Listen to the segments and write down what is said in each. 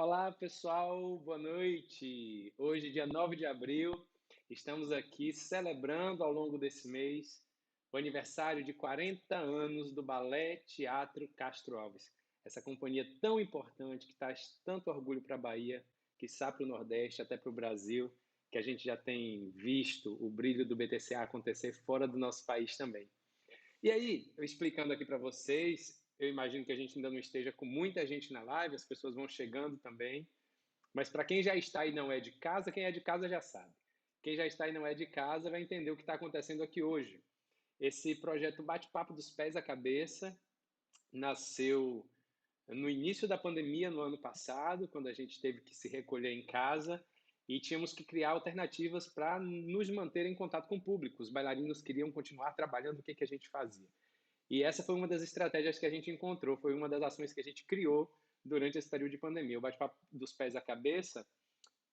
Olá, pessoal, boa noite. Hoje, dia 9 de abril, estamos aqui celebrando ao longo desse mês o aniversário de 40 anos do Balé Teatro Castro Alves. Essa companhia tão importante que traz tanto orgulho para a Bahia, quiçá para o Nordeste, até para o Brasil, que a gente já tem visto o brilho do BTCA acontecer fora do nosso país também. E aí, eu explicando aqui para vocês, eu imagino que a gente ainda não esteja com muita gente na live, as pessoas vão chegando também. Mas para quem já está e não é de casa, quem é de casa já sabe. Quem já está e não é de casa vai entender o que está acontecendo aqui hoje. Esse projeto Bate-Papo dos Pés à Cabeça nasceu no início da pandemia, no ano passado, quando a gente teve que se recolher em casa e tínhamos que criar alternativas para nos manter em contato com o público. Os bailarinos queriam continuar trabalhando, o que que a gente fazia? E essa foi uma das estratégias que a gente encontrou, foi uma das ações que a gente criou durante esse período de pandemia. O Bate-Papo dos Pés à Cabeça,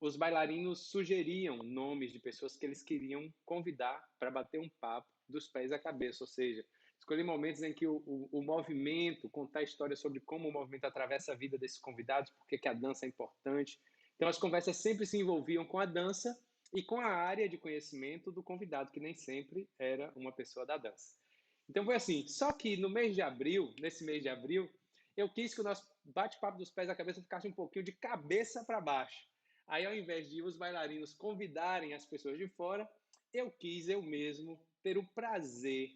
os bailarinos sugeriam nomes de pessoas que eles queriam convidar para bater um papo dos pés à cabeça, ou seja, escolher momentos em que o movimento, contar histórias sobre como o movimento atravessa a vida desses convidados, por que a dança é importante. Então, as conversas sempre se envolviam com a dança e com a área de conhecimento do convidado, que nem sempre era uma pessoa da dança. Então, foi assim. Só que no mês de abril, nesse mês de abril, eu quis que o nosso bate-papo dos pés à cabeça ficasse um pouquinho de cabeça para baixo. Aí, ao invés de os bailarinos convidarem as pessoas de fora, eu quis eu mesmo ter o prazer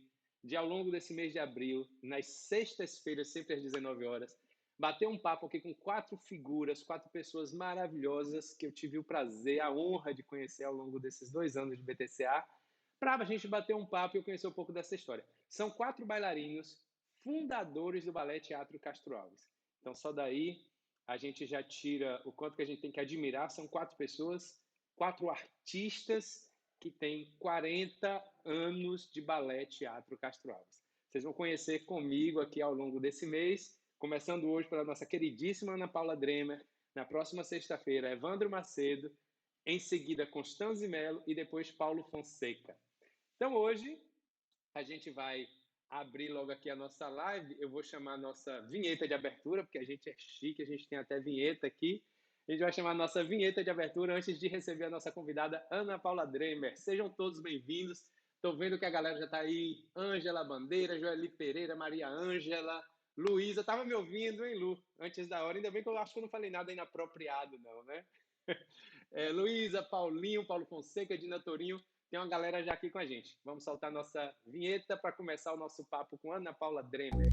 de, ao longo desse mês de abril, nas sextas-feiras, sempre às 19 horas, bater um papo aqui com 4 figuras, 4 pessoas maravilhosas que eu tive o prazer, a honra de conhecer ao longo desses 2 anos de BTCA, para a gente bater um papo e eu conhecer um pouco dessa história. São 4 bailarinos fundadores do Balé Teatro Castro Alves. Então, só daí a gente já tira o quanto que a gente tem que admirar. São 4 pessoas, 4 artistas que têm 40 anos de Balé Teatro Castro Alves. Vocês vão conhecer comigo aqui ao longo desse mês, começando hoje pela nossa queridíssima Ana Paula Dremer, na próxima sexta-feira, Evandro Macedo, em seguida Constanze Melo e depois Paulo Fonseca. Então hoje a gente vai abrir logo aqui a nossa live. Eu vou chamar a nossa vinheta de abertura, porque a gente é chique, a gente tem até vinheta aqui. A gente vai chamar a nossa vinheta de abertura antes de receber a nossa convidada Ana Paula Dremer. Sejam todos bem-vindos. Estou vendo que a galera já está aí. Ângela Bandeira, Joeli Pereira, Maria Ângela, Luísa. Estava me ouvindo, hein, Lu? Antes da hora. Ainda bem que eu acho que eu não falei nada inapropriado, não, né? Luísa, Paulinho, Paulo Fonseca, Dina Torinho. Tem uma galera já aqui com a gente. Vamos soltar nossa vinheta para começar o nosso papo com Ana Paula Dremer.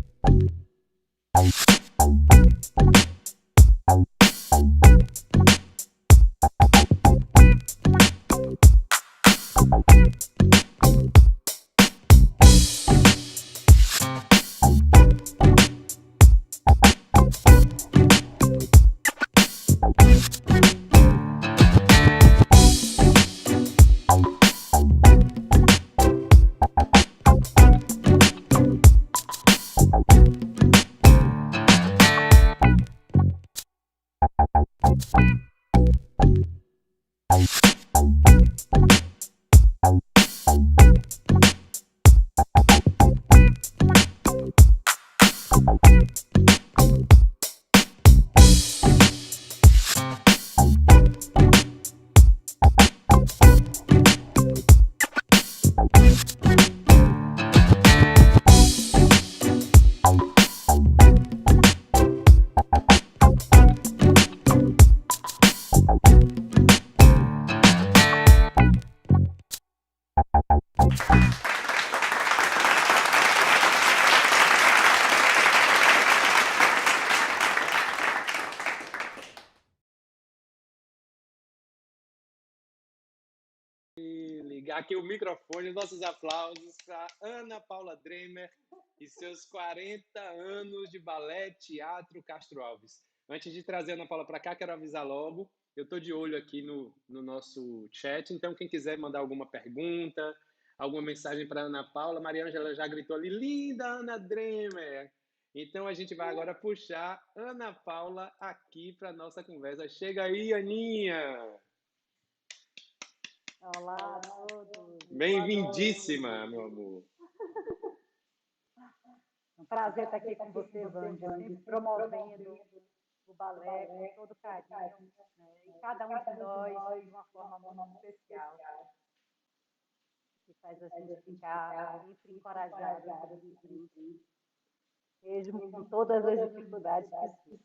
Ligar aqui o microfone, nossos aplausos para Ana Paula Dremer e seus 40 anos de Balé Teatro Castro Alves. Antes de trazer a Ana Paula para cá, quero avisar logo, eu estou de olho aqui no nosso chat, então quem quiser mandar alguma pergunta, alguma mensagem para Ana Paula, Maria Ângela já gritou ali, linda Ana Dremer! Então a gente vai agora puxar Ana Paula aqui para a nossa conversa. Chega aí, Aninha! Olá a todos. Bem-vindíssima, meu amor. É um prazer estar aqui com você, Vande, sempre promovendo o balé com todo carinho, né? E cada um de nós de uma forma muito especial, que faz a gente ficar sempre encorajado a seguir em frente, mesmo com todas as dificuldades que surgem.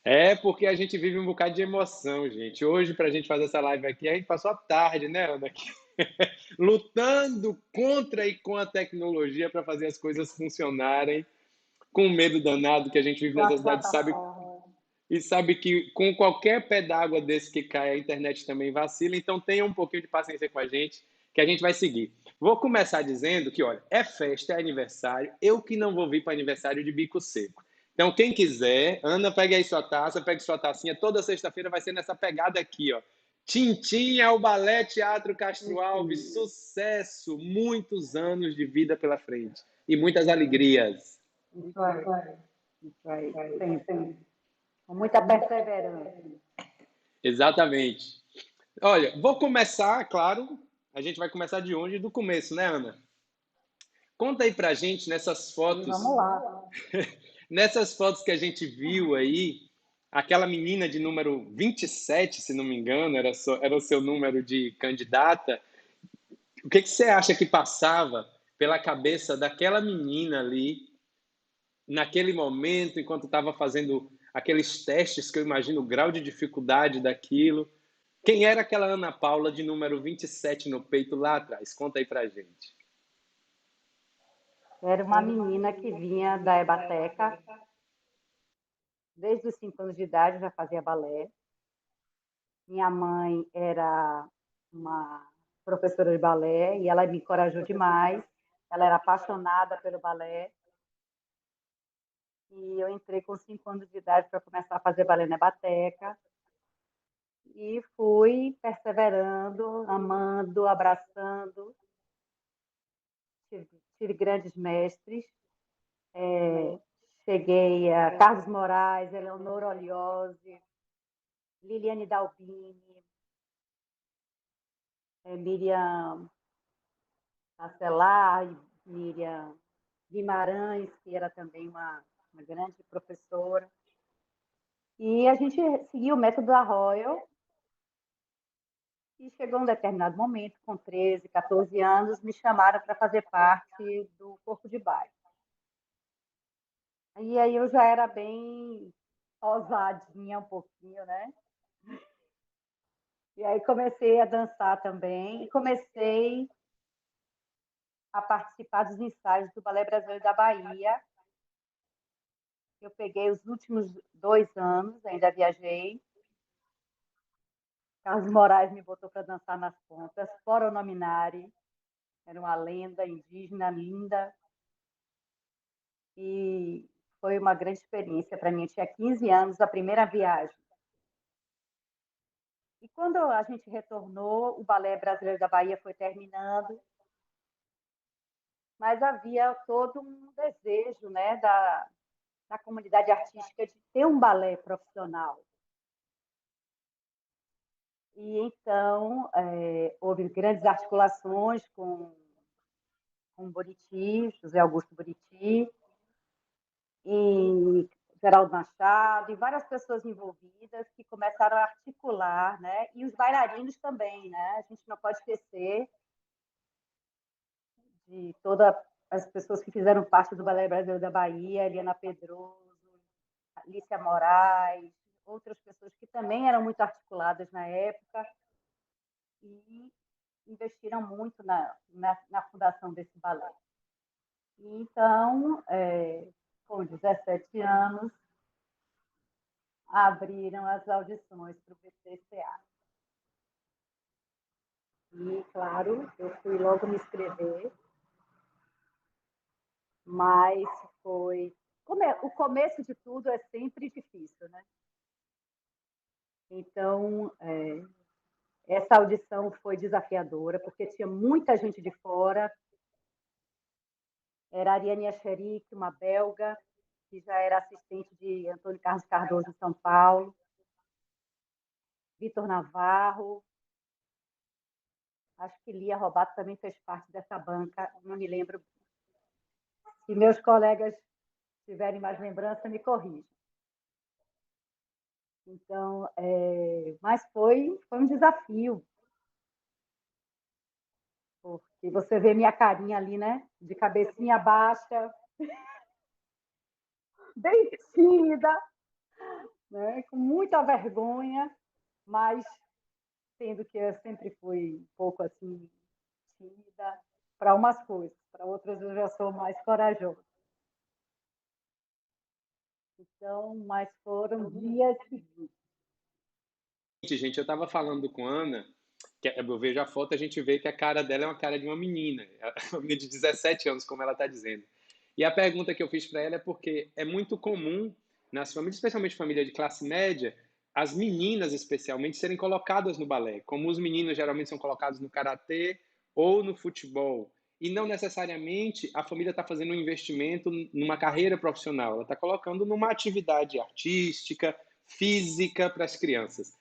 É porque a gente vive um bocado de emoção, gente. Hoje, para a gente fazer essa live aqui, a gente passou a tarde, né, Ana, aqui, lutando contra e com a tecnologia para fazer as coisas funcionarem, com o medo danado que a gente vive Com nessa as cidade, sabe? plataformas. E sabe que com qualquer pé d'água desse que cai, a internet também vacila. Então tenha um pouquinho de paciência com a gente, que a gente vai seguir. Vou começar dizendo que, olha, é festa, é aniversário. Eu que não vou vir para aniversário de bico seco. Então, quem quiser, Ana, pegue aí sua taça, pegue sua tacinha. Toda sexta-feira vai ser nessa pegada aqui, ó. Tintim ao Balé Teatro Castro Alves. Enfim, Sucesso! Muitos anos de vida pela frente. E muitas alegrias. isso aí, isso aí, sempre. Com muita perseverança. Exatamente. Olha, vou começar, claro, a gente vai começar de onde? Do começo, né, Ana? Conta aí pra gente E vamos lá. nessas fotos que a gente viu aí, aquela menina de número 27, se não me engano, era o seu número de candidata. O que você acha que passava pela cabeça daquela menina ali, naquele momento, enquanto estava fazendo aqueles testes, que eu imagino o grau de dificuldade daquilo? Quem era aquela Ana Paula de número 27 no peito lá atrás? Conta aí pra gente. Era uma menina que vinha da Ebateca, desde os 5 anos de idade já fazia balé. Minha mãe era uma professora de balé e ela me encorajou demais. Ela era apaixonada pelo balé e eu entrei com 5 anos de idade para começar a fazer balé na Ebateca e fui perseverando, amando, abraçando. Tive grandes mestres. Cheguei a Carlos Moraes, Eleonora Oliose, Liliane Dalbini, Miriam Acelar, Miriam Guimarães, que era também uma grande professora. E a gente seguiu o método da Royal e chegou um determinado momento, com 13, 14 anos, me chamaram para fazer parte do corpo de baile. E aí eu já era bem ousadinha um pouquinho, né? E aí comecei a dançar também e comecei a participar dos ensaios do Balé Brasileiro da Bahia. Eu peguei os últimos 2 anos, ainda viajei. Carlos Moraes me botou para dançar nas pontas. Fora o Nominari, era uma lenda indígena linda. E foi uma grande experiência para mim. Eu tinha 15 anos, a primeira viagem. E quando a gente retornou, o Balé Brasileiro da Bahia foi terminando, mas havia todo um desejo, né, da comunidade artística de ter um balé profissional. E então houve grandes articulações com Buriti, José Augusto Buriti, e Geraldo Machado, e várias pessoas envolvidas que começaram a articular, né? E os bailarinos também, né? A gente não pode esquecer de todas as pessoas que fizeram parte do Balé Brasileiro da Bahia, Eliana Pedroso, Alicia Moraes, outras pessoas que também eram muito articuladas na época e investiram muito na fundação desse balé. Então, com 17 anos, abriram as audições para o BCCA. E, claro, eu fui logo me inscrever, mas foi... O começo de tudo é sempre difícil, né? Então, essa audição foi desafiadora, porque tinha muita gente de fora. Era a Ariane Acherik, uma belga, que já era assistente de Antônio Carlos Cardoso em São Paulo. Vitor Navarro, acho que Lia Robato também fez parte dessa banca, não me lembro. Se meus colegas tiverem mais lembrança, me corrijam. Então, mas foi um desafio, porque você vê minha carinha ali, né? De cabecinha baixa, bem tímida, né? Com muita vergonha, mas sendo que eu sempre fui um pouco assim, tímida para umas coisas, para outras eu já sou mais corajosa. Então, mas foram dias seguidos. Gente, eu estava falando com a Ana, que eu vejo a foto, a gente vê que a cara dela é uma cara de uma menina, uma menina de 17 anos, como ela está dizendo. E a pergunta que eu fiz para ela é porque é muito comum nas famílias, especialmente família de classe média, as meninas especialmente serem colocadas no balé, como os meninos geralmente são colocados no karatê ou no futebol. E não necessariamente a família está fazendo um investimento numa carreira profissional, ela está colocando numa atividade artística, física para as crianças.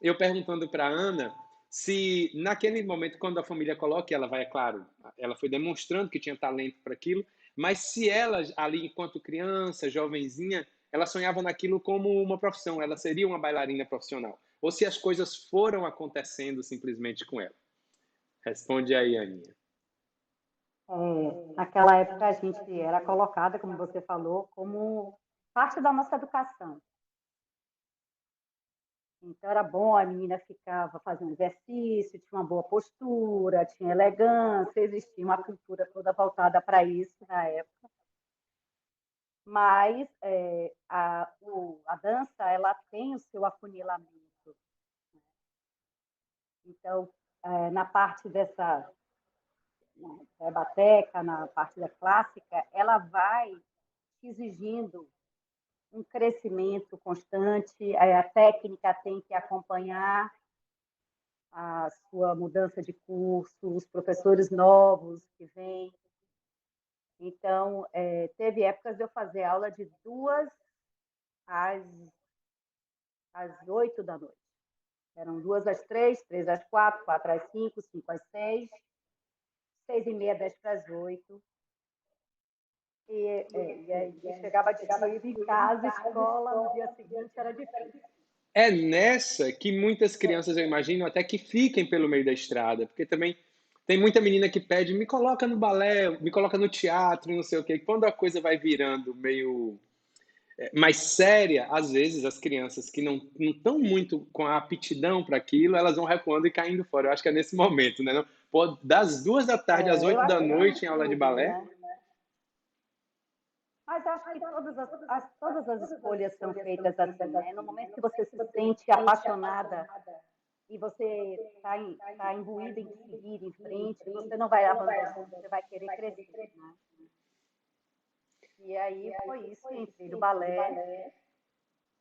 Eu perguntando para a Ana se naquele momento, quando a família coloca, ela vai, é claro, ela foi demonstrando que tinha talento para aquilo, mas se ela, ali enquanto criança, jovenzinha, ela sonhava naquilo como uma profissão, ela seria uma bailarina profissional. Ou se as coisas foram acontecendo simplesmente com ela. Responde aí, Aninha. Naquela época a gente era colocada, como você falou, como parte da nossa educação. Então era bom, a menina ficava fazendo exercício, tinha uma boa postura, tinha elegância, existia uma cultura toda voltada para isso na época. Mas a dança ela tem o seu afunilamento. Então, na parte dessa bateca, na parte da clássica, ela vai exigindo um crescimento constante, a técnica tem que acompanhar a sua mudança de curso, os professores novos que vêm. Então, teve épocas de eu fazer aula de 2 às, às 8 da noite. Eram 2 às 3, 3 às 4, 4 às 5, 5 às 6, 6 e meia, 10 para as 8. E aí chegava de em casa, escola, no dia seguinte era difícil. É nessa que muitas crianças, eu imagino, até que fiquem pelo meio da estrada, porque também tem muita menina que pede, me coloca no balé, me coloca no teatro, não sei o quê. Quando a coisa vai virando meio mais séria, às vezes as crianças que não estão muito com a aptidão para aquilo, elas vão recuando e caindo fora. Eu acho que é nesse momento, né? Pô, das 2 da tarde às Eu 8 da noite em acho aula de tudo, balé. né? Mas acho que todas as escolhas são feitas assim, né? No momento que você se sente apaixonada e você tá imbuída em seguir em frente, você não vai abandonar, você vai querer crescer, né? E aí foi isso que entrei no balé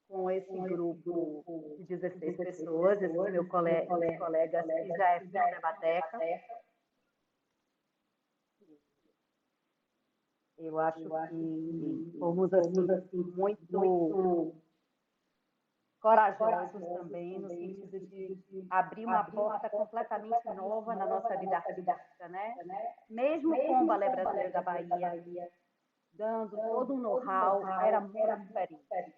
com esse grupo de 16 pessoas, esses meus colegas que já vinham da Bateca. Eu acho que fomos assim muito corajosos também, no sentido de abrir uma porta completamente nova na nossa vida artística, né? Mesmo com o Balé Brasileiro da Bahia, dando todo um know-how, era muito diferente.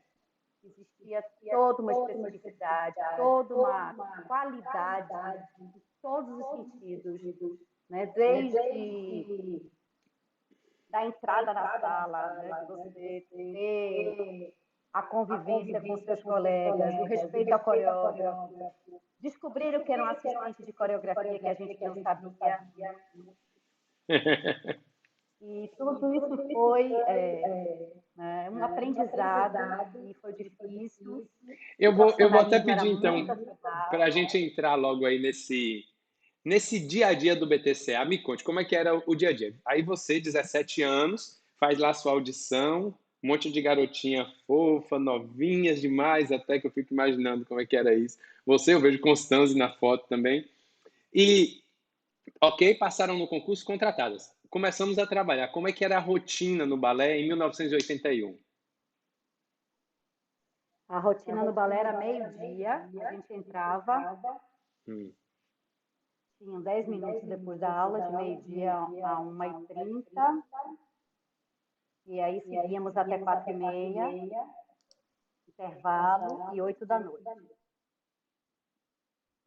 Existia toda uma especificidade, toda uma qualidade em todos os sentidos, né? Desde da entrada na sala, né? De você ter a convivência com seus colegas, o respeito ao coreógrafo, descobrir o que era um assistente de coreografia que a gente não sabia. E tudo isso foi um aprendizado e foi difícil. Eu O vou até profissionalismo era pedir, muito então, para a acessado. gente entrar logo aí nesse dia a dia do BTCA. Me conte, como é que era o dia a dia? Aí você, 17 anos, faz lá a sua audição, um monte de garotinha fofa, novinhas demais, até que eu fico imaginando como é que era isso. Você, eu vejo Constanze na foto também. E, ok, passaram no concurso, contratadas. Começamos a trabalhar. Como é que era a rotina no balé em 1981? A rotina no balé era meio-dia, a gente entrava, Hum. tinham 10 minutos depois da aula, de meio-dia a 1h30, e aí seguíamos até 4h30, intervalo e 8 da noite.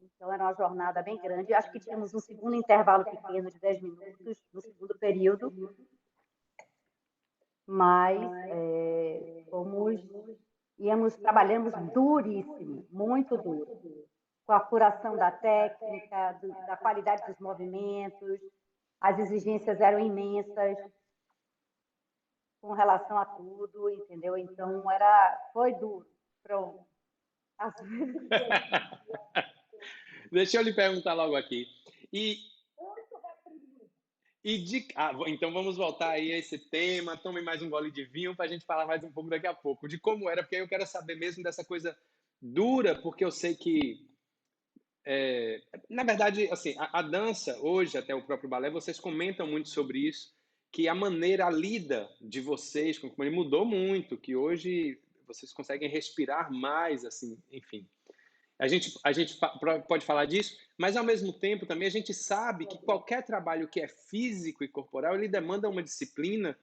Então, era uma jornada bem grande. Acho que tínhamos um segundo intervalo pequeno de 10 minutos no segundo período, mas trabalhamos duríssimo, muito duro, com a apuração da técnica, da qualidade dos movimentos. As exigências eram imensas com relação a tudo, entendeu? Então, foi duro. Pronto. Deixa eu lhe perguntar logo aqui. Então vamos voltar aí a esse tema. Tome mais um gole de vinho para a gente falar mais um pouco daqui a pouco de como era, porque eu quero saber mesmo dessa coisa dura, porque eu sei que, na verdade, assim, a dança hoje, até o próprio balé, vocês comentam muito sobre isso, que a maneira, a lida de vocês com ele mudou muito, que hoje vocês conseguem respirar mais, assim, enfim. A gente pode falar disso, mas ao mesmo tempo também a gente sabe que qualquer trabalho que é físico e corporal, ele demanda uma disciplina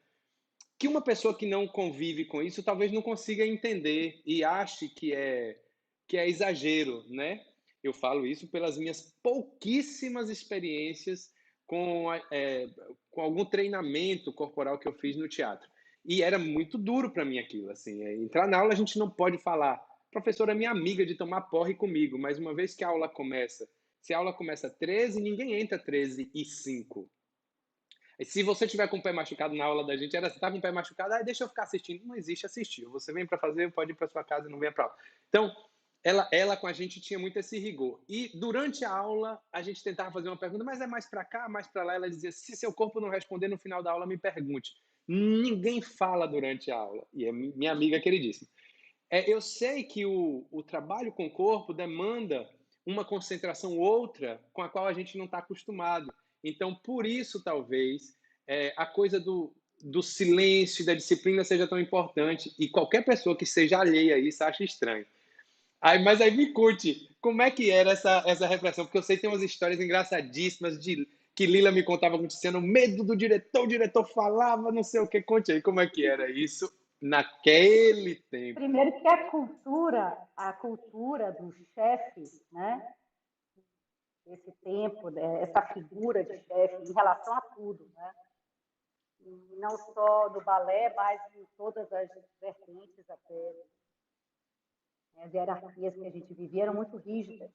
que uma pessoa que não convive com isso talvez não consiga entender e ache que é exagero, né? Eu falo isso pelas minhas pouquíssimas experiências com algum treinamento corporal que eu fiz no teatro. E era muito duro para mim aquilo, assim. Entrar na aula a gente não pode falar, professora é minha amiga de tomar porre comigo, mas uma vez que a aula começa, se a aula começa 13, ninguém entra 13 e 5. Se você tiver com o pé machucado na aula da gente, você tá com o pé machucado, deixa eu ficar assistindo. Não existe assistir. Você vem para fazer, pode ir para sua casa, não venha para aula. Então, ela com a gente tinha muito esse rigor. E durante a aula, a gente tentava fazer uma pergunta, mas é mais para cá, mais para lá. Ela dizia, se seu corpo não responder no final da aula, me pergunte. Ninguém fala durante a aula. E é minha amiga queridíssima. Eu sei que o trabalho com o corpo demanda uma concentração outra com a qual a gente não está acostumado. Então, por isso, talvez, a coisa do silêncio, da disciplina seja tão importante. E qualquer pessoa que seja alheia a isso acha estranho. Mas aí me conte, como é que era essa repressão? Porque eu sei que tem umas histórias engraçadíssimas que Lila me contava com o Tiziano, medo do diretor, o diretor falava, não sei o que. Conte aí como é que era isso naquele tempo. Primeiro que a cultura do chefe, né? Esse tempo, essa figura de chefe em relação a tudo, né? E não só no balé, mas em todas as vertentes até. As hierarquias que a gente vivia eram muito rígidas.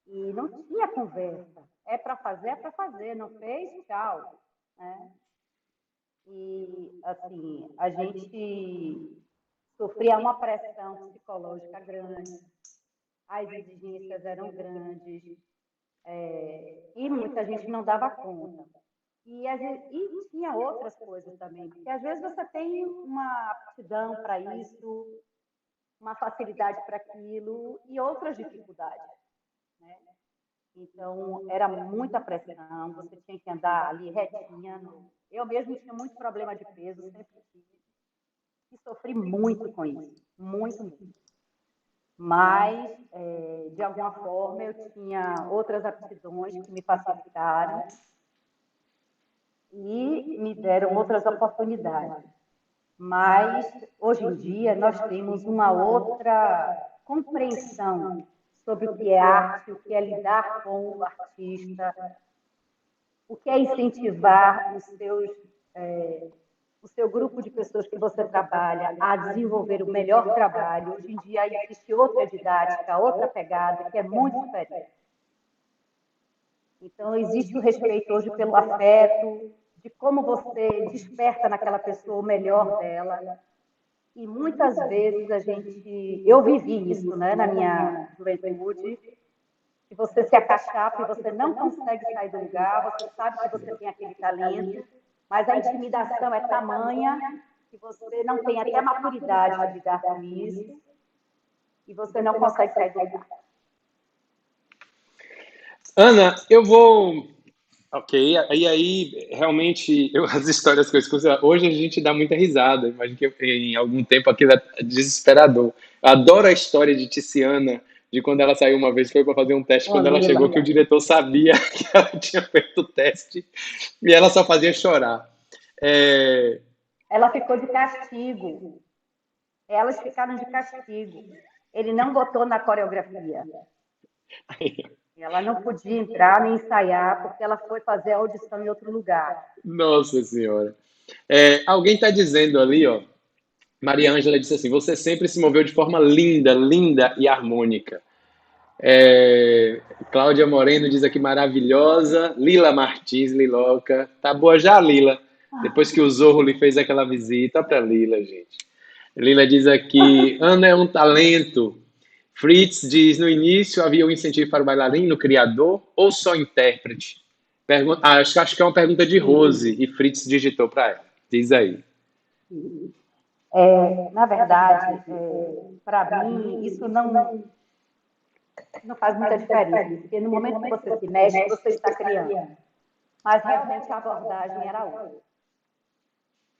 E não tinha conversa. É para fazer. Não fez, tchau. Né? E, assim, a gente sofria uma pressão psicológica grande. As exigências eram grandes. E muita gente não dava conta. E tinha outras coisas também, porque às vezes você tem uma aptidão para isso, uma facilidade para aquilo e outras dificuldades, né? Então, era muita pressão, você tinha que andar ali retinha. Eu mesmo tinha muito problema de peso, sempre tive, e sofri muito com isso, muito, muito. Mas, de alguma forma, eu tinha outras aptidões que me facilitaram e me deram outras oportunidades. Mas, hoje em dia, nós temos uma outra compreensão sobre o que é arte, o que é lidar com o artista, o que é incentivar o seu grupo de pessoas que você trabalha a desenvolver o melhor trabalho. Hoje em dia existe outra didática, outra pegada, que é muito diferente. Então, existe o respeito hoje pelo afeto, de como você desperta naquela pessoa o melhor dela. E muitas vezes eu vivi isso, né, na minha juventude, que você se acachapa e você não consegue sair do lugar, você sabe que você tem aquele talento, mas a intimidação é tamanha que você não tem até maturidade de lidar com isso e você não consegue sair do lugar. Ana, eu vou. Ok, e aí, realmente, as histórias que eu escuto, hoje a gente dá muita risada, imagino que em algum tempo aquilo é desesperador. Eu adoro a história de Tiziana, de quando ela saiu uma vez, foi para fazer um teste, quando ela chegou, que o diretor sabia que ela tinha feito o teste, e ela só fazia chorar. Ela ficou de castigo. Elas ficaram de castigo. Ele não botou na coreografia. Ela não podia entrar nem ensaiar, porque ela foi fazer a audição em outro lugar. Nossa Senhora. Alguém está dizendo ali, ó. Maria Ângela disse assim: você sempre se moveu de forma linda, linda e harmônica. Cláudia Moreno diz aqui maravilhosa. Lila Martins, Liloca. Tá boa já, Lila? Depois que o Zorro lhe fez aquela visita. Olha pra Lila, gente. Lila diz aqui: Ana é um talento. Fritz diz: no início havia um incentivo para o bailarino, criador ou só intérprete? Acho que é uma pergunta de Rose e Fritz digitou para ela. Diz aí. Na verdade, para mim, isso não faz muita diferença, porque no momento que você se mexe, você está criando. Mas realmente a abordagem era outra.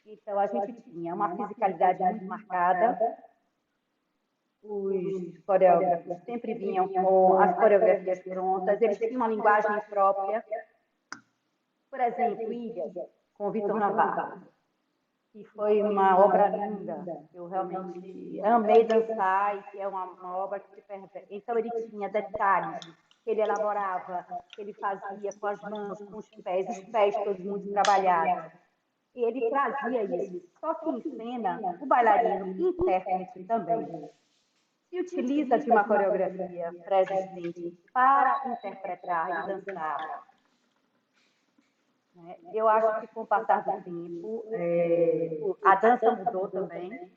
Então, a gente tinha uma fisicalidade muito marcada, os coreógrafos sempre vinham com as coreografias prontas, eles tinham uma linguagem própria. Por exemplo, Ilhas, com Vitor Navarro, que foi uma obra linda. Eu realmente amei dançar e que é uma obra que se perde. Então, ele tinha detalhes que ele elaborava, que ele fazia com as mãos, com os pés todos muito trabalhados. E ele trazia isso. Só que em cena, o bailarino, intérprete também, se utiliza de uma coreografia pré-existente para interpretar e dançar. Eu acho que com o passar do tempo, a dança mudou também.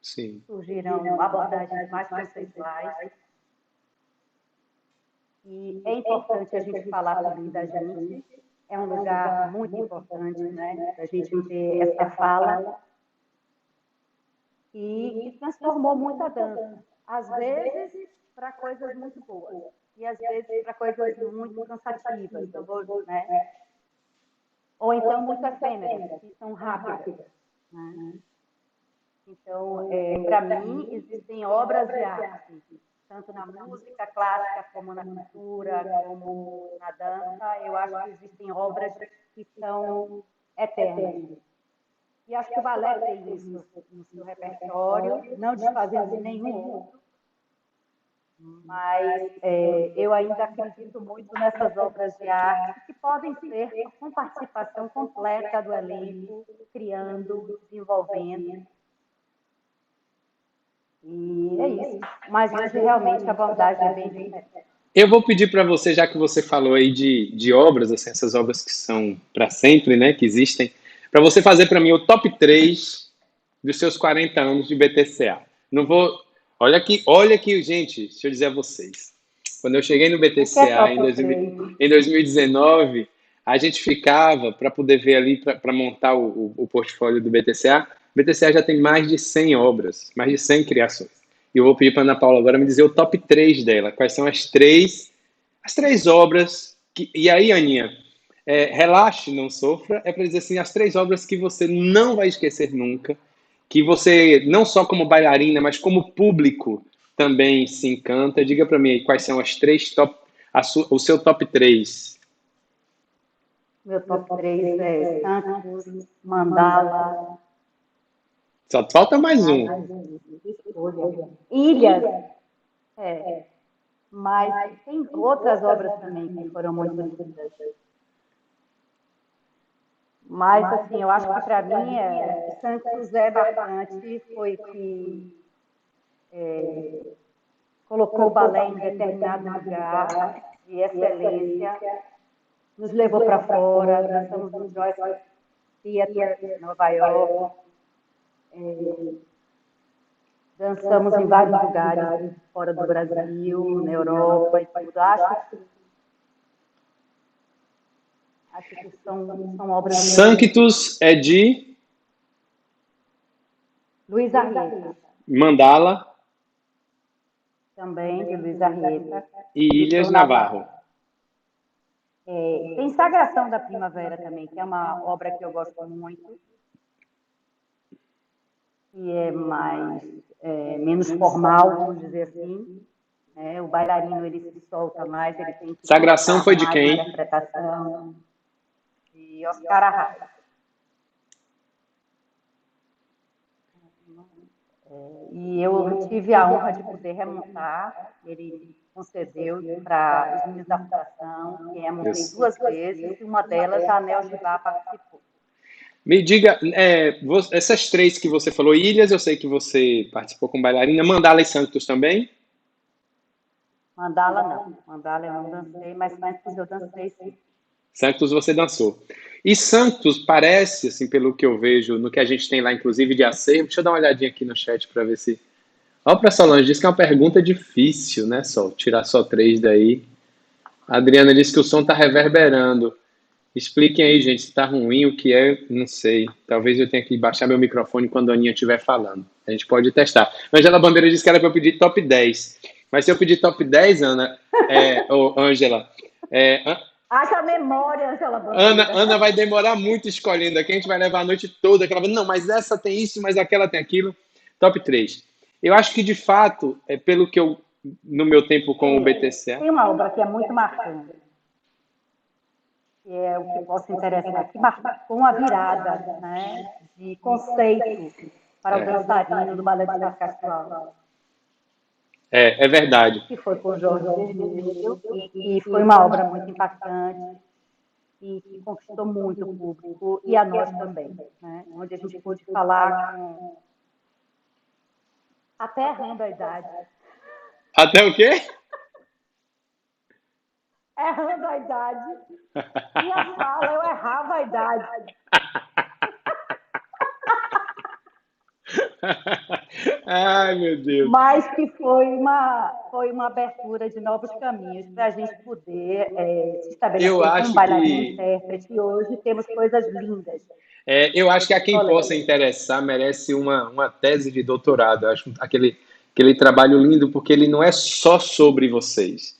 Sim. Surgiram abordagens mais conceituais. E é importante a gente falar também da gente. É um lugar muito importante, né? A gente ter essa fala. E que transformou muito a dança. Às vezes, para coisas muito boas. E às vezes para coisas muito cansativas. Né? Ou então muito efêmeras, que são rápidas. Né? Então, para mim, existem obras de arte, tanto na música clássica, como na pintura, como na dança. Eu acho que existem obras que são eternas. E acho que o balé tem isso no seu repertório, não desfazendo de nenhum outro. Mas eu ainda acredito muito nessas obras de arte que podem ser com participação completa do elenco, criando, desenvolvendo. E é isso. Mas hoje realmente a abordagem é bem diferente. Eu vou pedir para você, já que você falou aí de obras, assim, essas obras que são para sempre, né, que existem, para você fazer para mim o top 3 dos seus 40 anos de BTCA. Não vou. Olha aqui, gente, deixa eu dizer a vocês. Quando eu cheguei no BTCA em 2019, a gente ficava para poder ver ali, para montar o portfólio do BTCA. O BTCA já tem mais de 100 obras, mais de 100 criações. E eu vou pedir para a Ana Paula agora me dizer o top 3 dela. Quais são as três obras. E aí, Aninha, relaxe, não sofra. É para dizer assim, as 3 obras que você não vai esquecer nunca. Que você, não só como bailarina, mas como público, também se encanta. Diga para mim aí, quais são as 3 top. O seu top 3. Meu top 3 é Santos, Mandala. Só falta mais um. Ilhas. Mas tem outras obras também que foram muito lindas. Mas, assim, eu acho que para mim, Santos é bastante, foi que colocou o balé em determinado lugar de excelência, nos levou para fora, dançamos no Joyce Theatre, em Nova York, dançamos em vários lugares fora do Brasil, na Europa e tudo. Acho que são obras... Sanctus é de... Luiz Arrieta. Mandala. Também, de Luiz Arrieta. E Ilhas Navarro. Tem Sagração da Primavera também, que é uma obra que eu gosto muito. E é mais, menos formal, vamos dizer assim. O bailarino, ele se solta mais, ele tem que... Sagração foi de quem? Interpretação de Oscar Arraes. E eu tive a honra de poder remontar. Ele concedeu para os meninos da fundação, que remontei 2 vezes, e uma delas a Nel Gibá participou. Me diga, essas três que você falou, Ilhas, eu sei que você participou com bailarina, Mandala e Santos também? Mandala não, Mandala eu não dancei, mas Santos eu dancei sim. Santos você dançou. E Santos parece, assim, pelo que eu vejo, no que a gente tem lá, inclusive, de acervo. Deixa eu dar uma olhadinha aqui no chat para ver se. Ó, para Solange, disse que é uma pergunta difícil, né, Sol? Tirar só três daí. A Adriana disse que o som está reverberando. Expliquem aí, gente, se está ruim, o que é, não sei. Talvez eu tenha que baixar meu microfone quando a Aninha estiver falando. A gente pode testar. Angela Bandeira disse que era para eu pedir top 10. Mas se eu pedir top 10, Ana, Angela, é, Haja memória, Angela Ana, Bandeira. Ana vai demorar muito escolhendo aqui. A gente vai levar a noite toda. Que ela vai, não, mas essa tem isso, mas aquela tem aquilo. Top 3. Eu acho que, de fato, pelo que eu, no meu tempo com o BTCA. Tem uma obra que é muito marcante, que é o que posso interessar, que marcou uma virada, né, de conceito para o dançarino do balé de Cascavel, É verdade. que foi com Jorge Vermelho, e foi uma obra muito impactante e que conquistou muito o público e a nós também, né, onde a gente pôde falar com até errando a idade. Até o quê? Errando a idade. Minha fala, eu errava a idade. Ai, meu Deus. Mas que foi uma abertura de novos caminhos para a gente poder se Eu estabelecer como acho bailarina que intérprete. E hoje temos coisas lindas. eu acho que a quem possa Colegas. interessar merece uma tese de doutorado. Eu acho aquele trabalho lindo porque ele não é só sobre vocês.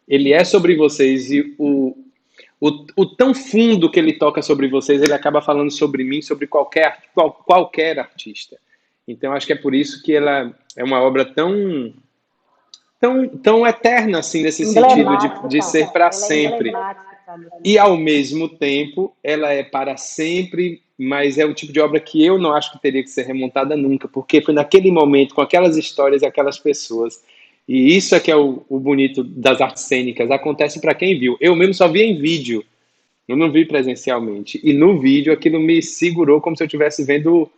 Ele é sobre vocês e o tão fundo que ele toca sobre vocês, ele acaba falando sobre mim, sobre qualquer artista. Então, acho que é por isso que ela é uma obra tão eterna, assim, nesse sentido de Emblemática. ser para Ela é sempre. emblemática. E, ao mesmo tempo, ela é para sempre, mas é o tipo de obra que eu não acho que teria que ser remontada nunca, porque foi naquele momento, com aquelas histórias e aquelas pessoas. E isso é que é o bonito das artes cênicas. Acontece para quem viu. Eu mesmo só vi em vídeo, eu não vi presencialmente. E no vídeo aquilo me segurou como se eu estivesse vendo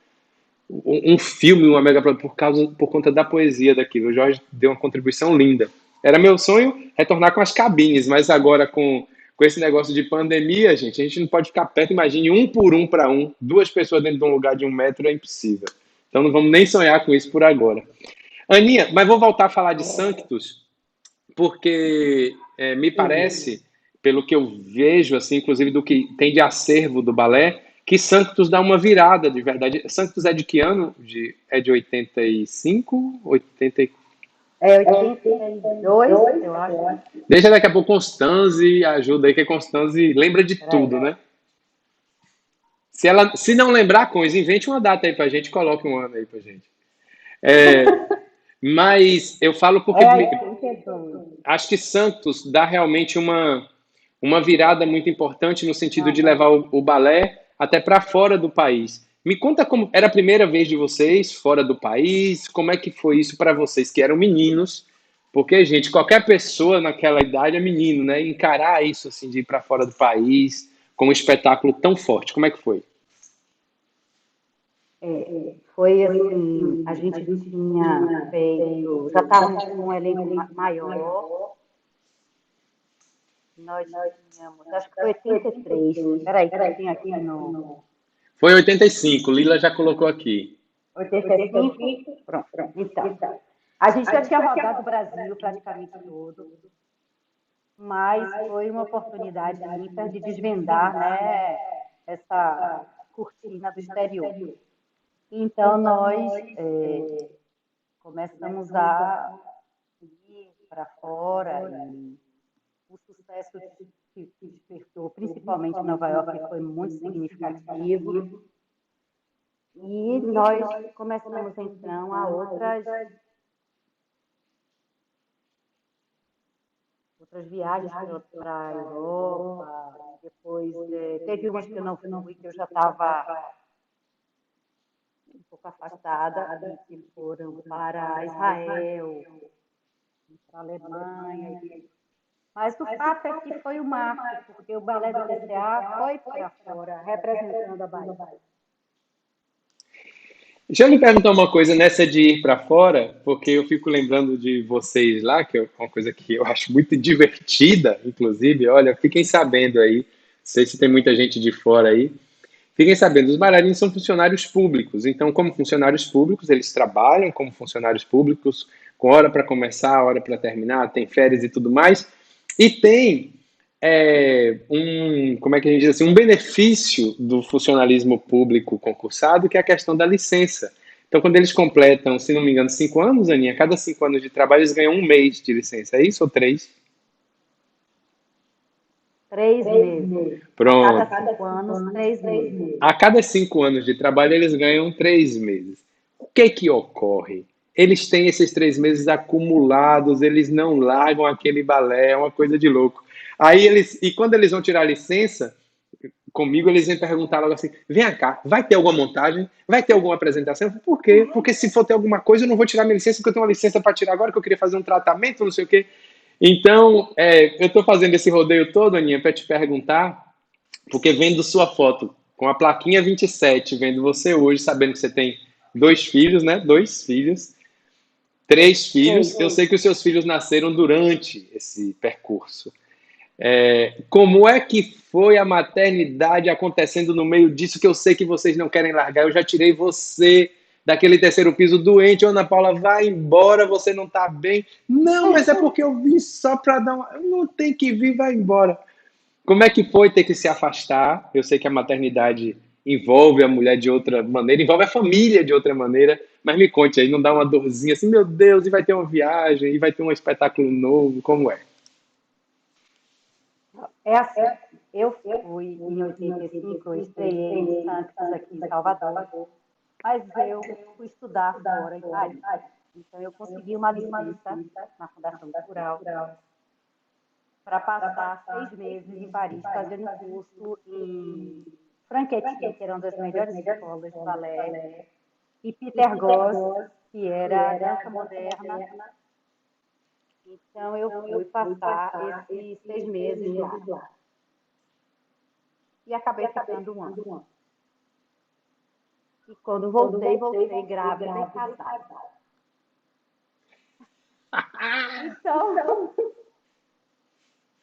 um filme, uma mega por conta da poesia daquilo. O Jorge deu uma contribuição linda. Era meu sonho retornar com as cabines, mas agora com esse negócio de pandemia, gente, a gente não pode ficar perto. Imagine um por um para um, duas pessoas dentro de um lugar de 1 metro é impossível. Então não vamos nem sonhar com isso por agora. Aninha, mas vou voltar a falar de Sanctus, porque me parece, pelo que eu vejo, assim, inclusive do que tem de acervo do balé, que Sanctus dá uma virada de verdade. Sanctus é de que ano? É de 85? 80... É 82, eu acho. Deixa daqui a pouco Constanze ajuda aí, que a Constanze lembra de Peraí. tudo, né? Se não lembrar, coisa, invente uma data aí pra gente, coloque um ano aí pra gente. Mas eu falo porque 82. acho que Santos dá realmente uma virada muito importante no sentido de levar o balé até para fora do país. Me conta como era a primeira vez de vocês fora do país, como é que foi isso para vocês que eram meninos? Porque, gente, qualquer pessoa naquela idade é menino, né? Encarar isso assim de ir para fora do país com um espetáculo tão forte, como é que foi? Foi assim, a gente tinha feito, já estávamos com um elenco maior. Nós tínhamos, acho que foi 83. Espera aí, que eu tenho aqui no Foi 85, Lila já colocou aqui. 85. Pronto, então. A gente já tinha rodado o Brasil praticamente todo, mas foi uma oportunidade ímpar de desvendar, né, essa cortina do exterior. Então, nós começamos a ir para fora e o sucesso que despertou, principalmente em Nova York, foi muito significativo. E nós começamos, então, a outras viagens para a Europa. Depois, teve umas que eu não fui, que eu já estava um pouco afastada e que foram para Israel, para a Alemanha. Mas o fato é que foi um marco, porque o balé do TCA foi para fora, representando a Bahia. Deixa eu lhe perguntar uma coisa nessa de ir para fora, porque eu fico lembrando de vocês lá, que é uma coisa que eu acho muito divertida, inclusive. Olha, fiquem sabendo aí, não sei se tem muita gente de fora aí. Fiquem sabendo, os bailarinos são funcionários públicos, então, como funcionários públicos, eles trabalham como funcionários públicos, com hora para começar, hora para terminar, tem férias e tudo mais, e tem como é que a gente diz assim, um benefício do funcionalismo público concursado, que é a questão da licença. Então, quando eles completam, se não me engano, 5 anos, Aninha, cada 5 anos de trabalho, eles ganham um mês de licença, é isso ou 3? 3 meses. A Pronto. cada 5 anos, 3 meses. A cada 5 anos de trabalho, eles ganham 3 meses. O que que ocorre? Eles têm esses 3 meses acumulados, eles não largam aquele balé, é uma coisa de louco. E quando eles vão tirar a licença, comigo eles vêm perguntar logo assim: vem cá, vai ter alguma montagem? Vai ter alguma apresentação? Por quê? Porque se for ter alguma coisa, eu não vou tirar minha licença, porque eu tenho uma licença para tirar agora, que eu queria fazer um tratamento, não sei o quê. Então, eu estou fazendo esse rodeio todo, Aninha, para te perguntar porque vendo sua foto com a plaquinha 27, vendo você hoje, sabendo que você tem 2 filhos, né? 2 filhos, 3 filhos. Eu sei que os seus filhos nasceram durante esse percurso. Como é que foi a maternidade acontecendo no meio disso, que eu sei que vocês não querem largar? Eu já tirei você daquele terceiro piso doente. Ô, Ana Paula, vai embora, você não tá bem. Não, mas é porque eu vim só para dar uma... Não tem que vir, vai embora. Como é que foi ter que se afastar? Eu sei que a maternidade envolve a mulher de outra maneira, envolve a família de outra maneira, mas me conte aí, não dá uma dorzinha assim, meu Deus, e vai ter uma viagem, e vai ter um espetáculo novo, como é? É assim, eu fui em 85, eu estreiei em Santos, aqui em Salvador, mas eu fui estudar fora, em Paris. Então, eu consegui uma licença na Fundação Cultural para passar 6 meses em Paris, fazendo um curso em Franquetin, que era uma das melhores escolas de balé, e Peter Goss, que era dança moderna. Então, eu fui passar esses 6 meses lá. E acabei ficando um ano. E quando voltei grávida e casada. Então,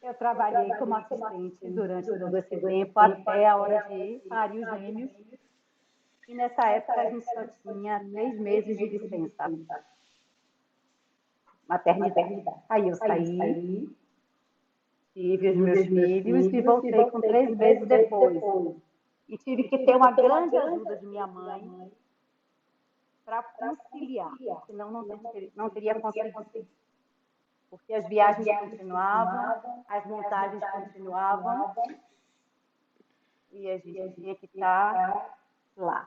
eu trabalhei como assistente durante todo esse tempo, até a hora de parir os gêmeos. E nessa época a gente só tinha 3 meses de licença maternidade. Aí eu saí, tive os meus filhos e voltei com 3 meses depois. E tive que ter uma grande ajuda de minha mãe para conciliar, senão não teria conseguido. Porque as viagens continuavam, as montagens continuavam, e a gente tinha que estar lá.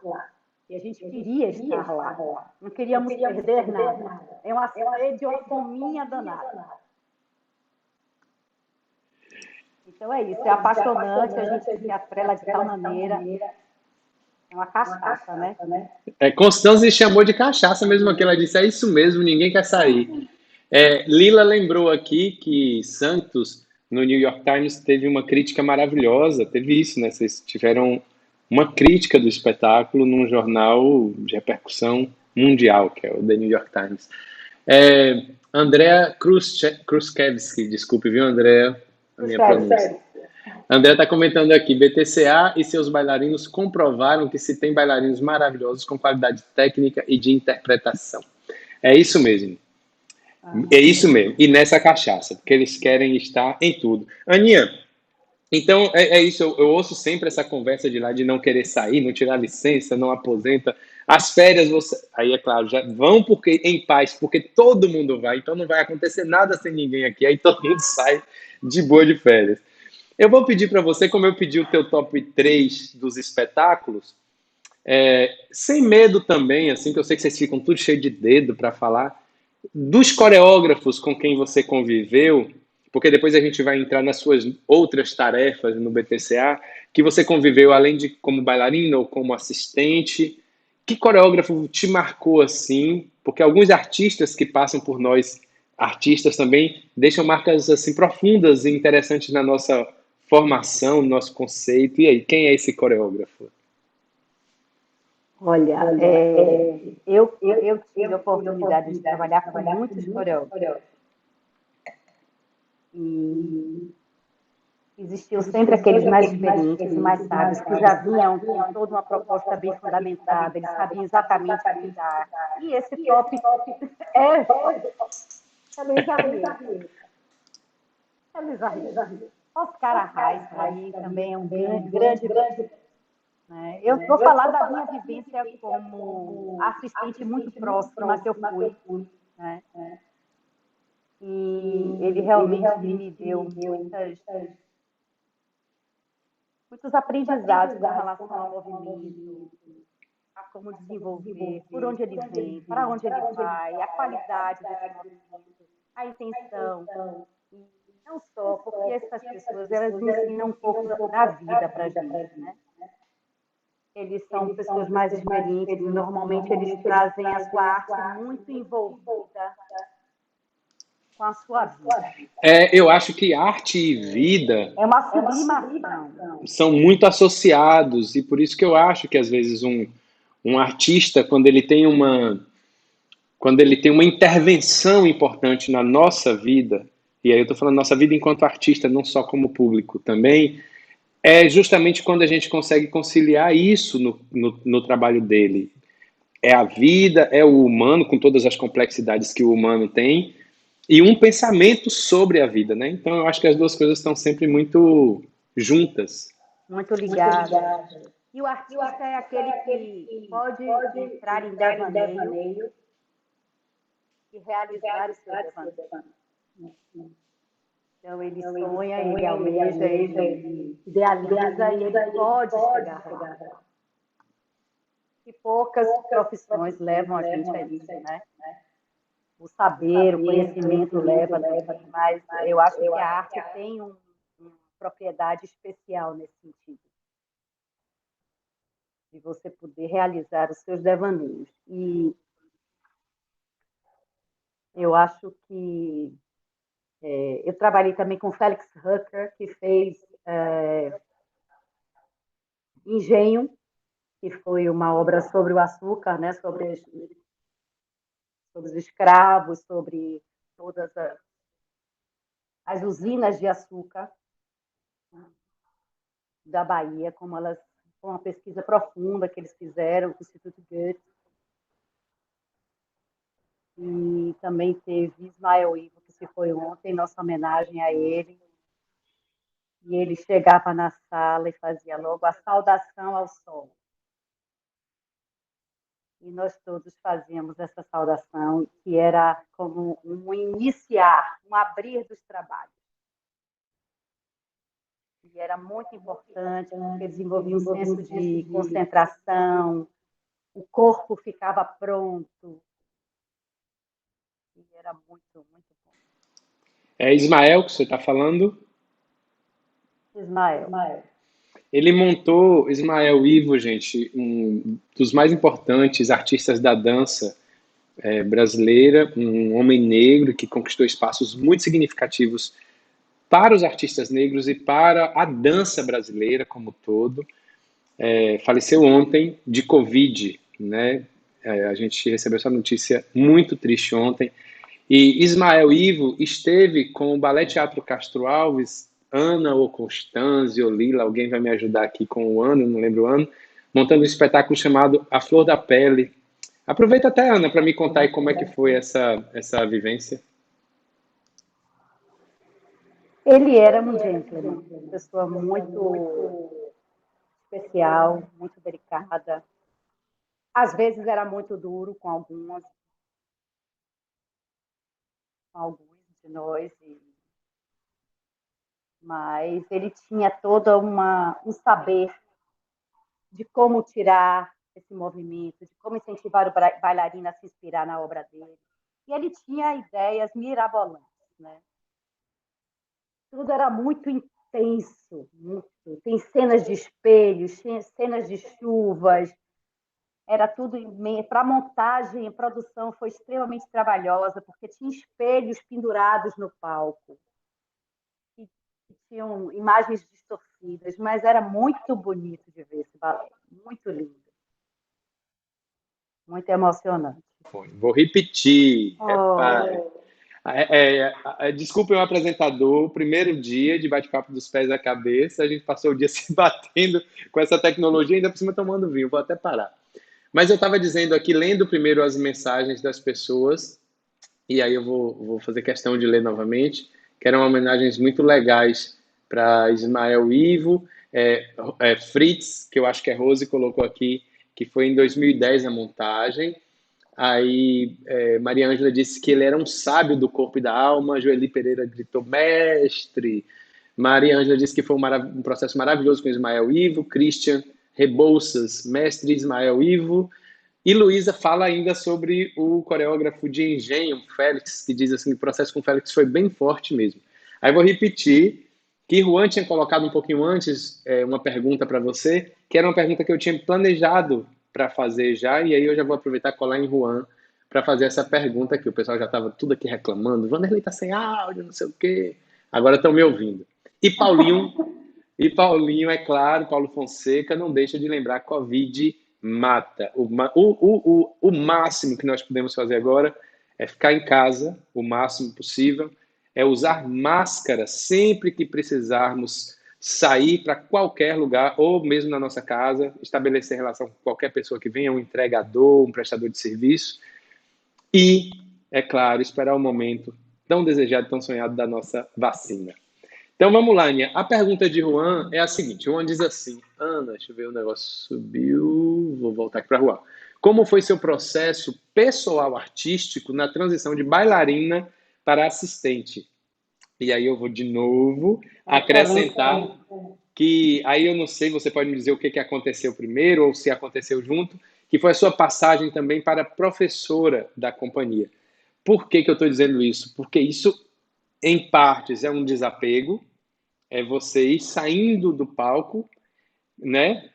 E a gente queria estar lá. Não queríamos perder nada. É uma sede, uma fominha danada. Então é isso, é apaixonante, a gente se atrela de tal maneira. É uma cachaça, né? Constância chamou de cachaça mesmo que ela disse, é isso mesmo, ninguém quer sair. Lila lembrou aqui que Santos, no New York Times, teve uma crítica maravilhosa, teve isso, né? Vocês tiveram uma crítica do espetáculo num jornal de repercussão mundial, que é o The New York Times. Andrea Kruszewski, desculpe, viu, Andrea, a minha pronúncia. André está comentando aqui, BTCA e seus bailarinos comprovaram que se tem bailarinos maravilhosos com qualidade técnica e de interpretação. É isso mesmo. É isso mesmo. E nessa cachaça, porque eles querem estar em tudo. Aninha, então é isso. Eu ouço sempre essa conversa de lá de não querer sair, não tirar licença, não aposenta. As férias, aí é claro, já vão porque em paz, porque todo mundo vai, então não vai acontecer nada sem ninguém aqui. Aí todo mundo sai de boa de férias. Eu vou pedir para você, como eu pedi o teu top 3 dos espetáculos, sem medo também, assim, que eu sei que vocês ficam tudo cheio de dedo para falar, dos coreógrafos com quem você conviveu, porque depois a gente vai entrar nas suas outras tarefas no BTCA, que você conviveu além de como bailarina ou como assistente, Que coreógrafo te marcou assim? Porque alguns artistas que passam por nós, artistas também, deixam marcas assim profundas e interessantes na nossa formação, no nosso conceito. E aí, quem é esse coreógrafo? Olha, eu tive a oportunidade de trabalhar com muitos coreógrafos e existiam sempre aqueles mais experientes e mais sábios que já vinham com toda uma proposta bem fundamentada, eles sabiam exatamente o que dar. E esse top é Luiz Arrieta. É Luiz Arrieta. Oscar Arraes, para mim, também é um grande nome. Né? Eu vou falar da minha vivência como assistente muito próxima que eu fui. Né? E ele realmente me deu muitos aprendizados com relação ao movimento, a como desenvolver, por onde ele vem, para onde ele vai, a qualidade desse movimento, a intenção. E não só, porque essas pessoas elas ensinam um pouco da vida para a gente, né? Eles são pessoas mais experientes e normalmente eles trazem a sua arte muito envolvida com a sua vida. Eu acho que arte e vida É uma sublimação. são muito associados e por isso que eu acho que às vezes um artista, quando ele tem uma intervenção importante na nossa vida, e aí eu estou falando nossa vida enquanto artista, não só como público também, é justamente quando a gente consegue conciliar isso no trabalho dele. É a vida, é o humano, com todas as complexidades que o humano tem, e um pensamento sobre a vida, né? Então eu acho que as duas coisas estão sempre muito juntas. Muito ligadas. E o artista é aquele que pode entrar em devaneio e realizar o seu devaneio. Então, ele sonha, ele almeja, ele idealiza e ele pode chegar lá. E poucas profissões levam a gente a isso, né? O saber, o conhecimento leva também, mas eu acho que a arte tem uma propriedade especial nesse sentido, de você poder realizar os seus devaneios. E eu acho que eu trabalhei também com Felix Hucker, que fez Engenho, que foi uma obra sobre o açúcar, né? sobre os escravos, sobre todas as usinas de açúcar da Bahia, como elas, com uma pesquisa profunda que eles fizeram com o Instituto Goethe. E também teve Ismael Ivo, que se foi ontem, nossa homenagem a ele. E ele chegava na sala e fazia logo a saudação ao sol. E nós todos fazíamos essa saudação, que era como um iniciar, um abrir dos trabalhos. E era muito importante, porque desenvolvia um senso de concentração, o corpo ficava pronto. E era muito, muito bom. É Ismael que você está falando? Ismael. Ele montou, Ismael Ivo, gente, um dos mais importantes artistas da dança brasileira, um homem negro que conquistou espaços muito significativos para os artistas negros e para a dança brasileira como um todo. Faleceu ontem de Covid, né? A gente recebeu essa notícia muito triste ontem. E Ismael Ivo esteve com o Ballet Teatro Castro Alves, Ana ou Constanze ou Lila, alguém vai me ajudar aqui com o ano, não lembro o ano, montando um espetáculo chamado A Flor da Pele. Aproveita até, Ana, para me contar aí como é que foi essa vivência. Ele era um gentleman, uma pessoa muito especial, muito delicada. Às vezes era muito duro com alguns de nós, mas ele tinha todo um saber de como tirar esse movimento, de como incentivar o bailarino a se inspirar na obra dele. E ele tinha ideias mirabolantes, né? Tudo era muito intenso, muito. Tem cenas de espelhos, cenas de chuvas, era tudo para montagem, a produção foi extremamente trabalhosa, porque tinha espelhos pendurados no palco, que tinham imagens distorcidas, mas era muito bonito de ver esse balé, muito lindo, muito emocionante. Vou repetir. Repare. Oh, Desculpem o apresentador, o primeiro dia de bate-papo dos pés à cabeça, a gente passou o dia se batendo com essa tecnologia, ainda por cima tomando vinho, vou até parar. Mas eu estava dizendo aqui, lendo primeiro as mensagens das pessoas, e aí eu vou fazer questão de ler novamente, que eram homenagens muito legais para Ismael Ivo, Fritz, que eu acho que é Rose, colocou aqui, que foi em 2010 a montagem. Aí Maria Ângela disse que ele era um sábio do corpo e da alma, Joeli Pereira gritou mestre, Maria Ângela disse que foi um processo maravilhoso com Ismael Ivo, Christian Rebouças, mestre Ismael Ivo, e Luísa fala ainda sobre o coreógrafo de engenho, Félix, que diz assim, que o processo com o Félix foi bem forte mesmo. Aí vou repetir que Juan tinha colocado um pouquinho antes uma pergunta para você, que era uma pergunta que eu tinha planejado para fazer já, e aí eu já vou aproveitar e colar em Juan para fazer essa pergunta, que o pessoal já estava tudo aqui reclamando, Vanderlei está sem áudio, não sei o quê, agora estão me ouvindo. E Paulinho, é claro, Paulo Fonseca, não deixa de lembrar Covid mata. O máximo que nós podemos fazer agora é ficar em casa o máximo possível, é usar máscara sempre que precisarmos sair para qualquer lugar, ou mesmo na nossa casa, estabelecer relação com qualquer pessoa que venha, um entregador, um prestador de serviço, e, é claro, esperar o momento tão desejado, tão sonhado da nossa vacina. Então vamos lá, Aninha. A pergunta de Juan é a seguinte: Juan diz assim, Ana, deixa eu ver, o negócio subiu, vou voltar aqui para Juan. Como foi seu processo pessoal artístico na transição de bailarina para assistente? E aí eu vou de novo excelente acrescentar pergunta. que aí eu não sei, você pode me dizer o que que aconteceu primeiro ou se aconteceu junto, que foi a sua passagem também para professora da companhia. Por que que eu estou dizendo isso? Porque isso, em partes, é um desapego, é você ir saindo do palco, né?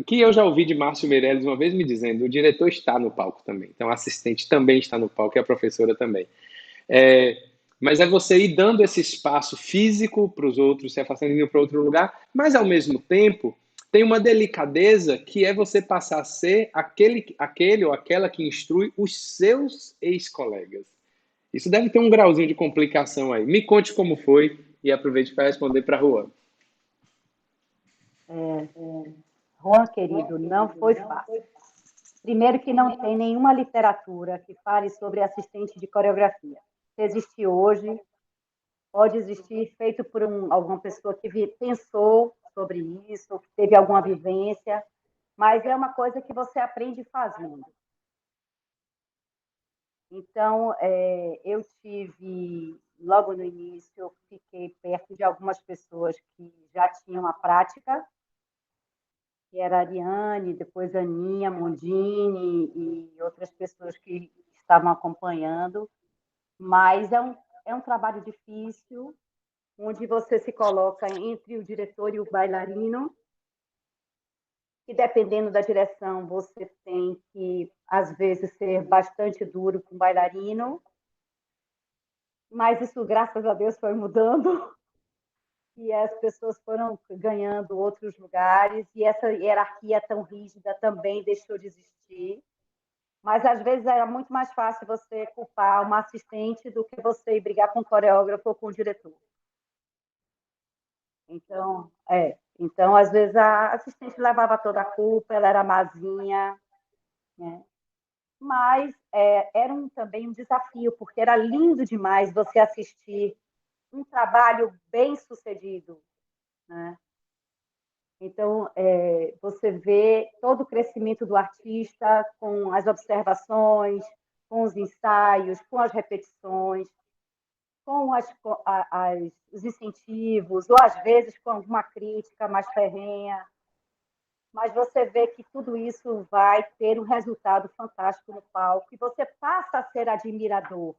Que eu já ouvi de Márcio Meirelles uma vez me dizendo, o diretor está no palco também, então a assistente também está no palco e a professora também. É, mas é você ir dando esse espaço físico para os outros, se afastando indo para outro lugar, mas ao mesmo tempo tem uma delicadeza que é você passar a ser aquele ou aquela que instrui os seus ex-colegas. Isso deve ter um grauzinho de complicação aí. Me conte como foi e aproveite para responder para a Rua. É, Juan, querido, não foi fácil. Primeiro que não tem nenhuma literatura que fale sobre assistente de coreografia. Se existe hoje, pode existir feito por alguma pessoa que pensou sobre isso, que teve alguma vivência, mas é uma coisa que você aprende fazendo. Então, eu tive, logo no início, eu fiquei perto de algumas pessoas que já tinham a prática, que era a Ariane, depois a Aninha Mondini e outras pessoas que estavam acompanhando, mas é um trabalho difícil, onde você se coloca entre o diretor e o bailarino, e dependendo da direção, você tem que, às vezes, ser bastante duro com o bailarino, mas isso, graças a Deus, foi mudando e as pessoas foram ganhando outros lugares e essa hierarquia tão rígida também deixou de existir. Mas às vezes era muito mais fácil você culpar uma assistente do que você ir brigar com o coreógrafo ou com o diretor. Então, às vezes a assistente levava toda a culpa, ela era mazinha, né? Mas era também um desafio, porque era lindo demais você assistir um trabalho bem sucedido, né? Então, você vê todo o crescimento do artista com as observações, com os ensaios, com as repetições, com os incentivos, ou às vezes com alguma crítica mais ferrenha, mas você vê que tudo isso vai ter um resultado fantástico no palco e você passa a ser admirador.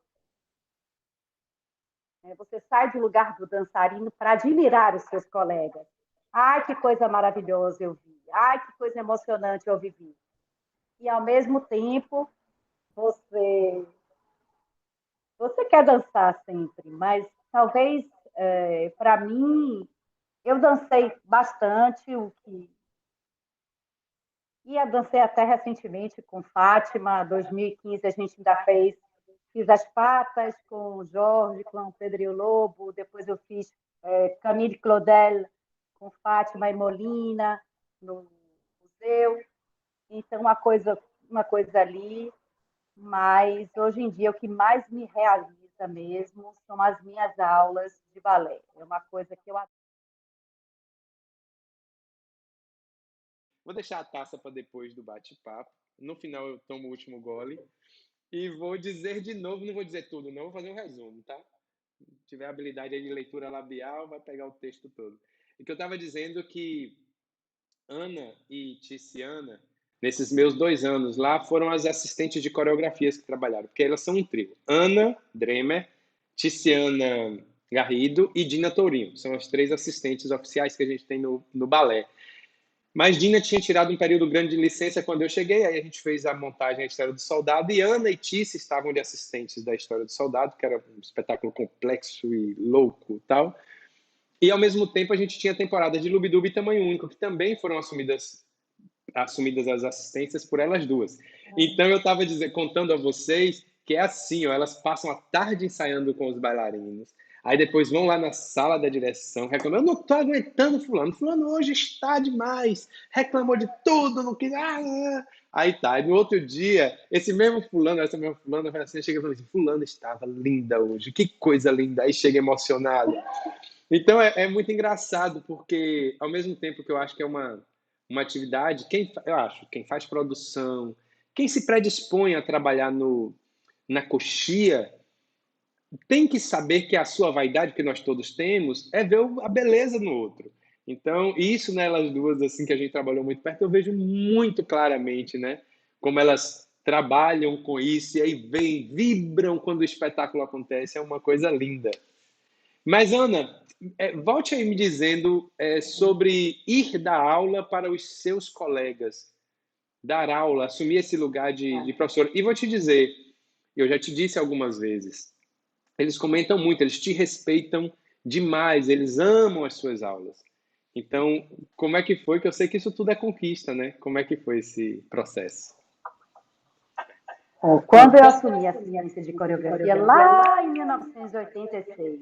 Né? Você sai do lugar do dançarino para admirar os seus colegas. Ai, que coisa maravilhosa eu vi. Ai, que coisa emocionante eu vivi. e ao mesmo tempo você você quer dançar sempre, mas talvez para mim eu dancei bastante o que e dancei até recentemente com Fátima. 2015 a gente ainda fiz as patas com o Jorge, com o Pedro e o Lobo. Depois eu fiz Camille Claudel com Fátima e Molina no museu. Então uma coisa ali. Mas hoje em dia o que mais me realiza mesmo são as minhas aulas de balé. É uma coisa que eu adoro. Vou deixar a taça para depois do bate-papo. No final eu tomo o último gole e vou dizer de novo, não vou dizer tudo, não, vou fazer um resumo, tá? Se tiver habilidade aí de leitura labial, vai pegar o texto todo. E que eu estava dizendo que Ana e Tiziana, nesses meus 2 anos lá, foram as assistentes de coreografias que trabalharam, porque elas são um trio. Ana Dremer, Tiziana Garrido e Dina Tourinho. São as 3 assistentes oficiais que a gente tem no balé. Mas Dina tinha tirado um período grande de licença quando eu cheguei, aí a gente fez a montagem da História do Soldado, e Ana e Tice estavam de assistentes da História do Soldado, que era um espetáculo complexo e louco e tal. E, ao mesmo tempo, a gente tinha temporadas de Lubidub e Tamanho Único, que também foram assumidas as assistências por elas duas. Então, eu estava contando a vocês que é assim, ó, elas passam a tarde ensaiando com os bailarinos, aí depois vão lá na sala da direção, reclamam, eu não estou aguentando fulano hoje está demais, reclamou de tudo, não quis... Aí tá, e no outro dia, essa mesma fulana, vai assim, chega e fala assim, fulano estava linda hoje, que coisa linda, aí chega emocionado. Então é muito engraçado, porque ao mesmo tempo que eu acho que é uma atividade, eu acho, quem faz produção, quem se predispõe a trabalhar na coxia, tem que saber que a sua vaidade, que nós todos temos, é ver a beleza no outro. Então, isso nelas duas, assim, que a gente trabalhou muito perto, eu vejo muito claramente, né? Como elas trabalham com isso e aí vem, vibram quando o espetáculo acontece, é uma coisa linda. Mas, Ana, volte aí me dizendo sobre ir dar aula para os seus colegas, dar aula, assumir esse lugar de professor. E vou te dizer, eu já te disse algumas vezes, eles comentam muito, eles te respeitam demais, eles amam as suas aulas. Então, como é que foi? Que eu sei que isso tudo é conquista, né? Como é que foi esse processo? Quando eu assumi a assistência de coreografia, lá em 1986,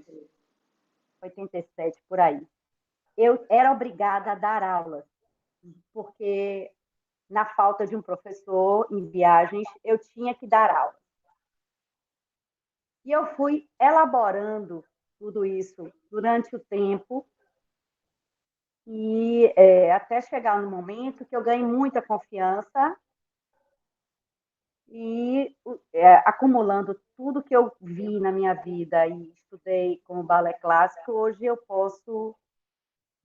87, por aí, eu era obrigada a dar aulas, porque na falta de um professor em viagens, eu tinha que dar aula. E eu fui elaborando tudo isso durante o tempo e até chegar no momento que eu ganhei muita confiança e acumulando tudo que eu vi na minha vida e estudei como balé clássico, hoje eu posso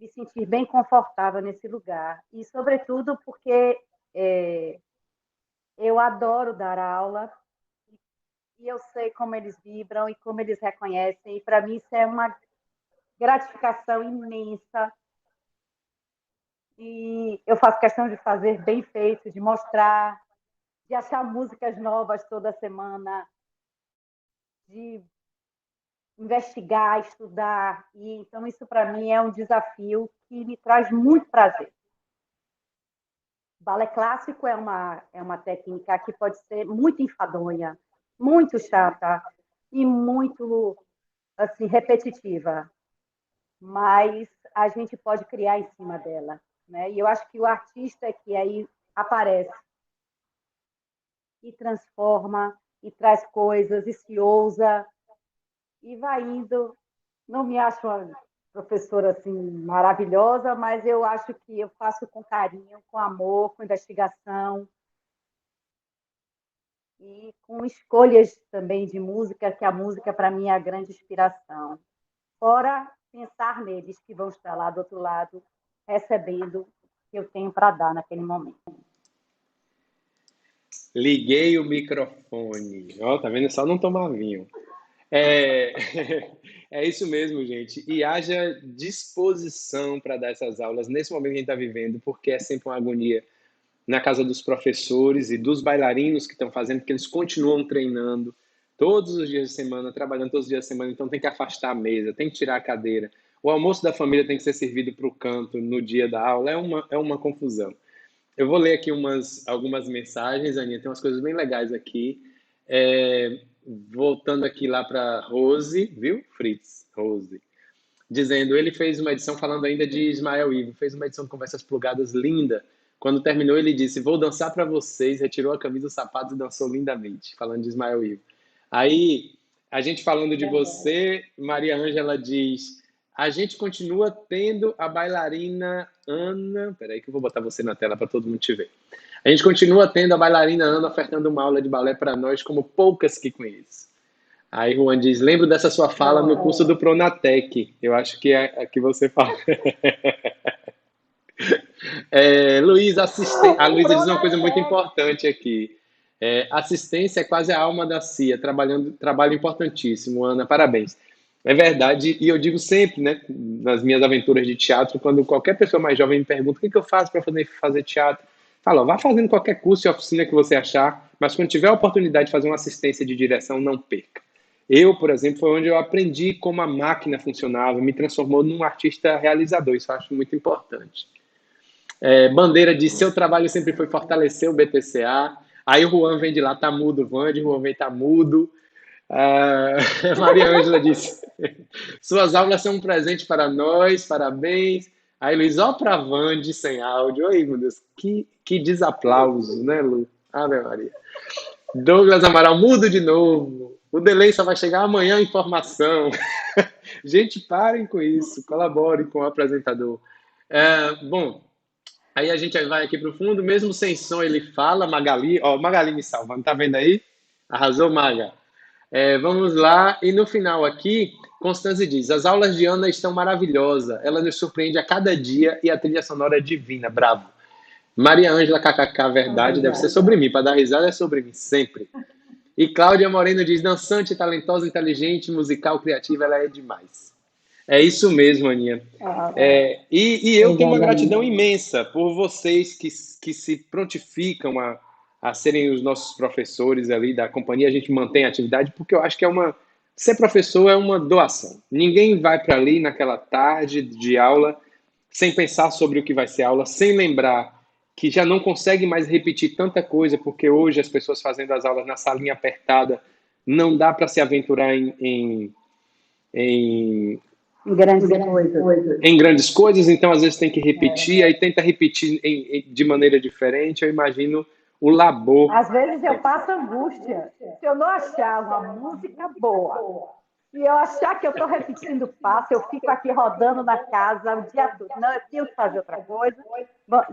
me sentir bem confortável nesse lugar. E, sobretudo, porque eu adoro dar aula e eu sei como eles vibram e como eles reconhecem. E, para mim, isso é uma gratificação imensa. E eu faço questão de fazer bem feito, de mostrar, de achar músicas novas toda semana, de investigar, estudar. E então isso para mim é um desafio que me traz muito prazer. Balé clássico é uma técnica que pode ser muito enfadonha, muito chata e muito assim repetitiva, mas a gente pode criar em cima dela, né? E eu acho que o artista é que aí aparece e transforma e traz coisas e se ousa e vai indo. Não me acho uma professora assim maravilhosa, mas eu acho que eu faço com carinho, com amor, com investigação e com escolhas também de música, que a música para mim é a grande inspiração. Fora pensar neles que vão estar lá do outro lado, recebendo o que eu tenho para dar naquele momento. Liguei o microfone. Ó, tá vendo? É só não tomar vinho. É, é isso mesmo, gente. E haja disposição para dar essas aulas nesse momento que a gente está vivendo, porque é sempre uma agonia na casa dos professores e dos bailarinos que estão fazendo, porque eles continuam treinando todos os dias de semana, trabalhando todos os dias de semana, então tem que afastar a mesa, tem que tirar a cadeira. O almoço da família tem que ser servido para o canto no dia da aula, é uma confusão. Eu vou ler aqui algumas mensagens, Aninha, tem umas coisas bem legais aqui. É, voltando aqui lá para Rose, viu, Fritz? Rose. Dizendo, ele fez uma edição falando ainda de Ismael Ivo, fez uma edição de Conversas Plugadas linda. Quando terminou, ele disse, vou dançar para vocês, retirou a camisa, os sapatos e dançou lindamente, falando de Ismael Ivo. Aí, a gente falando de você, Maria Ângela diz, a gente continua tendo a bailarina Ana, peraí que eu vou botar você na tela para todo mundo te ver. A gente continua tendo a bailarina Ana ofertando uma aula de balé para nós, como poucas que conheço. Aí Juan diz, lembro dessa sua fala no curso do Pronatec. Eu acho que é a que você fala. Luiz, a Luísa diz uma coisa muito importante aqui. Assistência é quase a alma da CIA, trabalho importantíssimo, Ana, parabéns. É verdade, e eu digo sempre, né, nas minhas aventuras de teatro, quando qualquer pessoa mais jovem me pergunta o que eu faço para fazer teatro, falo, vá fazendo qualquer curso e oficina que você achar, mas quando tiver a oportunidade de fazer uma assistência de direção, não perca. Eu, por exemplo, foi onde eu aprendi como a máquina funcionava, me transformou num artista realizador, isso eu acho muito importante. Bandeira diz, seu trabalho sempre foi fortalecer o BTCA. Aí o Juan vem de lá, tá mudo, Vande, o Juan vem, tá mudo. Maria Ângela disse, suas aulas são um presente para nós, parabéns. Aí Luiz, ó pra Vande sem áudio. Oi, meu Deus, que desaplauso, né, Lu? Ave Maria. Douglas Amaral, mudo de novo. O delay só vai chegar amanhã, informação. Gente, parem com isso, colaborem com o apresentador. Bom, aí a gente vai aqui para o fundo, mesmo sem som ele fala, Magali, ó, Magali me salvando, tá vendo aí? Arrasou, Maga. Vamos lá, e no final aqui, Constanze diz, as aulas de Ana estão maravilhosas, ela nos surpreende a cada dia e a trilha sonora é divina, bravo. Maria Ângela, kkk, verdade, deve ser sobre mim, para dar risada é sobre mim, sempre. E Cláudia Moreno diz, dançante, talentosa, inteligente, musical, criativa, ela é demais. É isso mesmo, Aninha. E eu tenho uma gratidão imensa por vocês que se prontificam a serem os nossos professores ali da companhia. A gente mantém a atividade porque eu acho que ser professor é uma doação. Ninguém vai para ali naquela tarde de aula sem pensar sobre o que vai ser aula, sem lembrar que já não consegue mais repetir tanta coisa, porque hoje as pessoas fazendo as aulas na salinha apertada não dá para se aventurar em grandes coisas, então às vezes tem que repetir, aí tenta repetir de maneira diferente. Eu imagino o labor. Às vezes eu passo angústia. Se eu não achar uma música boa, se eu achar que eu estou repetindo passo, eu fico aqui rodando na casa o dia todo. Não, eu tenho que fazer outra coisa.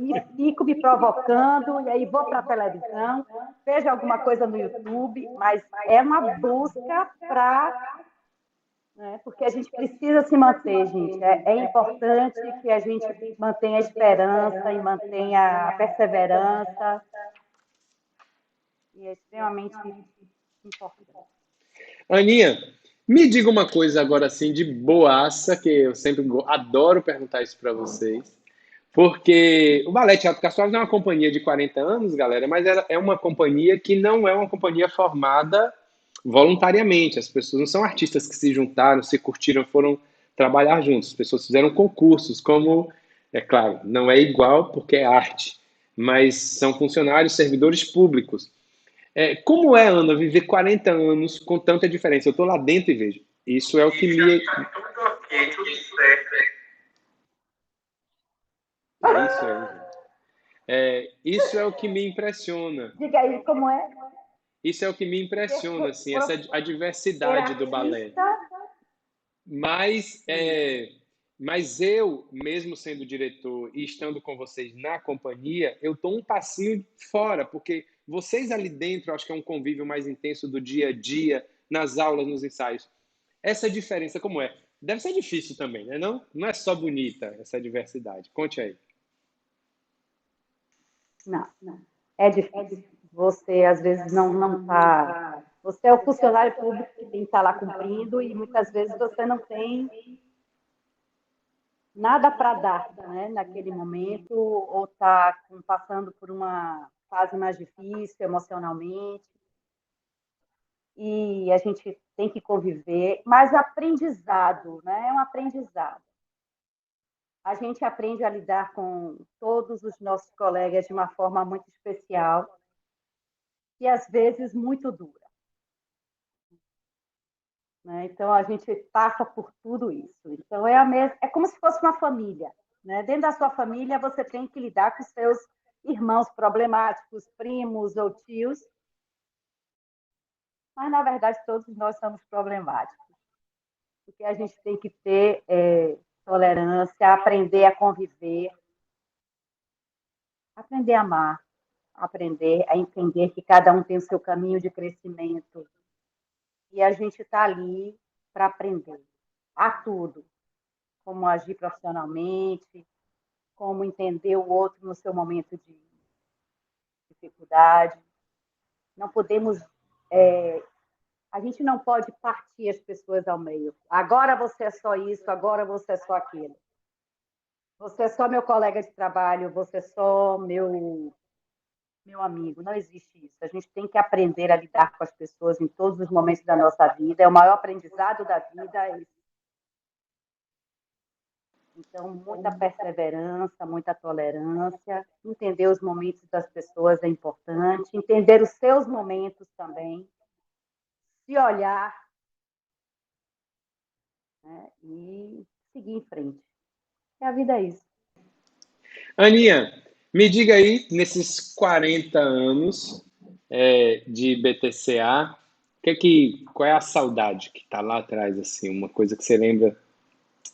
E fico me provocando, e aí vou para a televisão, vejo alguma coisa no YouTube, mas é uma busca para... Né? Porque a gente precisa se manter, gente. É importante que a gente mantenha a esperança e mantenha a perseverança. E é extremamente importante. Aninha, me diga uma coisa agora assim de boaça, que eu sempre adoro perguntar isso para vocês. Porque o Balé Teatro Castro Alves é uma companhia de 40 anos, galera, mas é uma companhia que não é uma companhia formada voluntariamente. As pessoas não são artistas que se juntaram, se curtiram, foram trabalhar juntos. As pessoas fizeram concursos, como, é claro, não é igual porque é arte, mas são funcionários, servidores públicos. Como é, Ana, viver 40 anos com tanta diferença? Eu estou lá dentro e vejo. Isso é o que me. É isso aí, gente. Isso é o que me impressiona. Diga aí como é. Isso é o que me impressiona, assim, a diversidade do balé. Mas eu, mesmo sendo diretor e estando com vocês na companhia, eu estou um passinho fora, porque vocês ali dentro, eu acho que é um convívio mais intenso do dia a dia, nas aulas, nos ensaios. Essa diferença, como é? Deve ser difícil também, né? Não é só bonita essa diversidade. Conte aí. Não. É difícil. Você, às vezes, não está... Você é o funcionário público que tem que estar lá cumprindo e muitas vezes você não tem nada para dar, né, naquele momento, ou está passando por uma fase mais difícil emocionalmente, e a gente tem que conviver, mas aprendizado, né, é um aprendizado. A gente aprende a lidar com todos os nossos colegas de uma forma muito especial e às vezes muito dura, né? Então a gente passa por tudo isso. Então é como se fosse uma família, né? Dentro da sua família você tem que lidar com seus irmãos problemáticos, primos ou tios, mas na verdade todos nós somos problemáticos. O que a gente tem que ter tolerância, aprender a conviver, aprender a amar, aprender a entender que cada um tem o seu caminho de crescimento e a gente está ali para aprender a tudo, como agir profissionalmente, como entender o outro no seu momento de dificuldade. Não podemos, a gente não pode partir as pessoas ao meio. Agora você é só isso, agora você é só aquilo. Você é só meu colega de trabalho, você é só meu amigo, não existe isso. A gente tem que aprender a lidar com as pessoas em todos os momentos da nossa vida. É o maior aprendizado da vida. Então, muita perseverança, muita tolerância. Entender os momentos das pessoas é importante. Entender os seus momentos também. Se olhar, né, e seguir em frente. E a vida é isso. Aninha, me diga aí, nesses 40 anos de BTCA, qual é a saudade que está lá atrás, assim, uma coisa que você lembra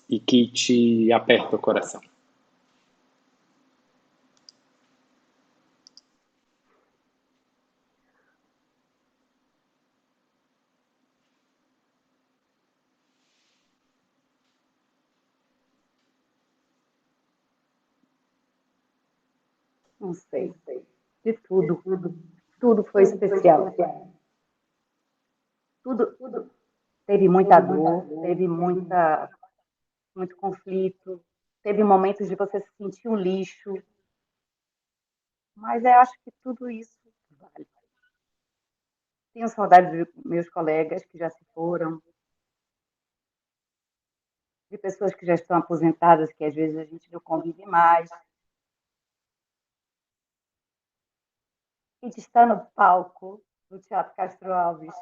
e que te aperta o coração? Não sei. De tudo. Tudo foi especial. Tudo teve muita dor, teve muito conflito, teve momentos de você se sentir um lixo, mas eu acho que tudo isso vale. Tenho saudade de meus colegas que já se foram, de pessoas que já estão aposentadas, que às vezes a gente não convive mais, e de estar no palco do Teatro Castro Alves,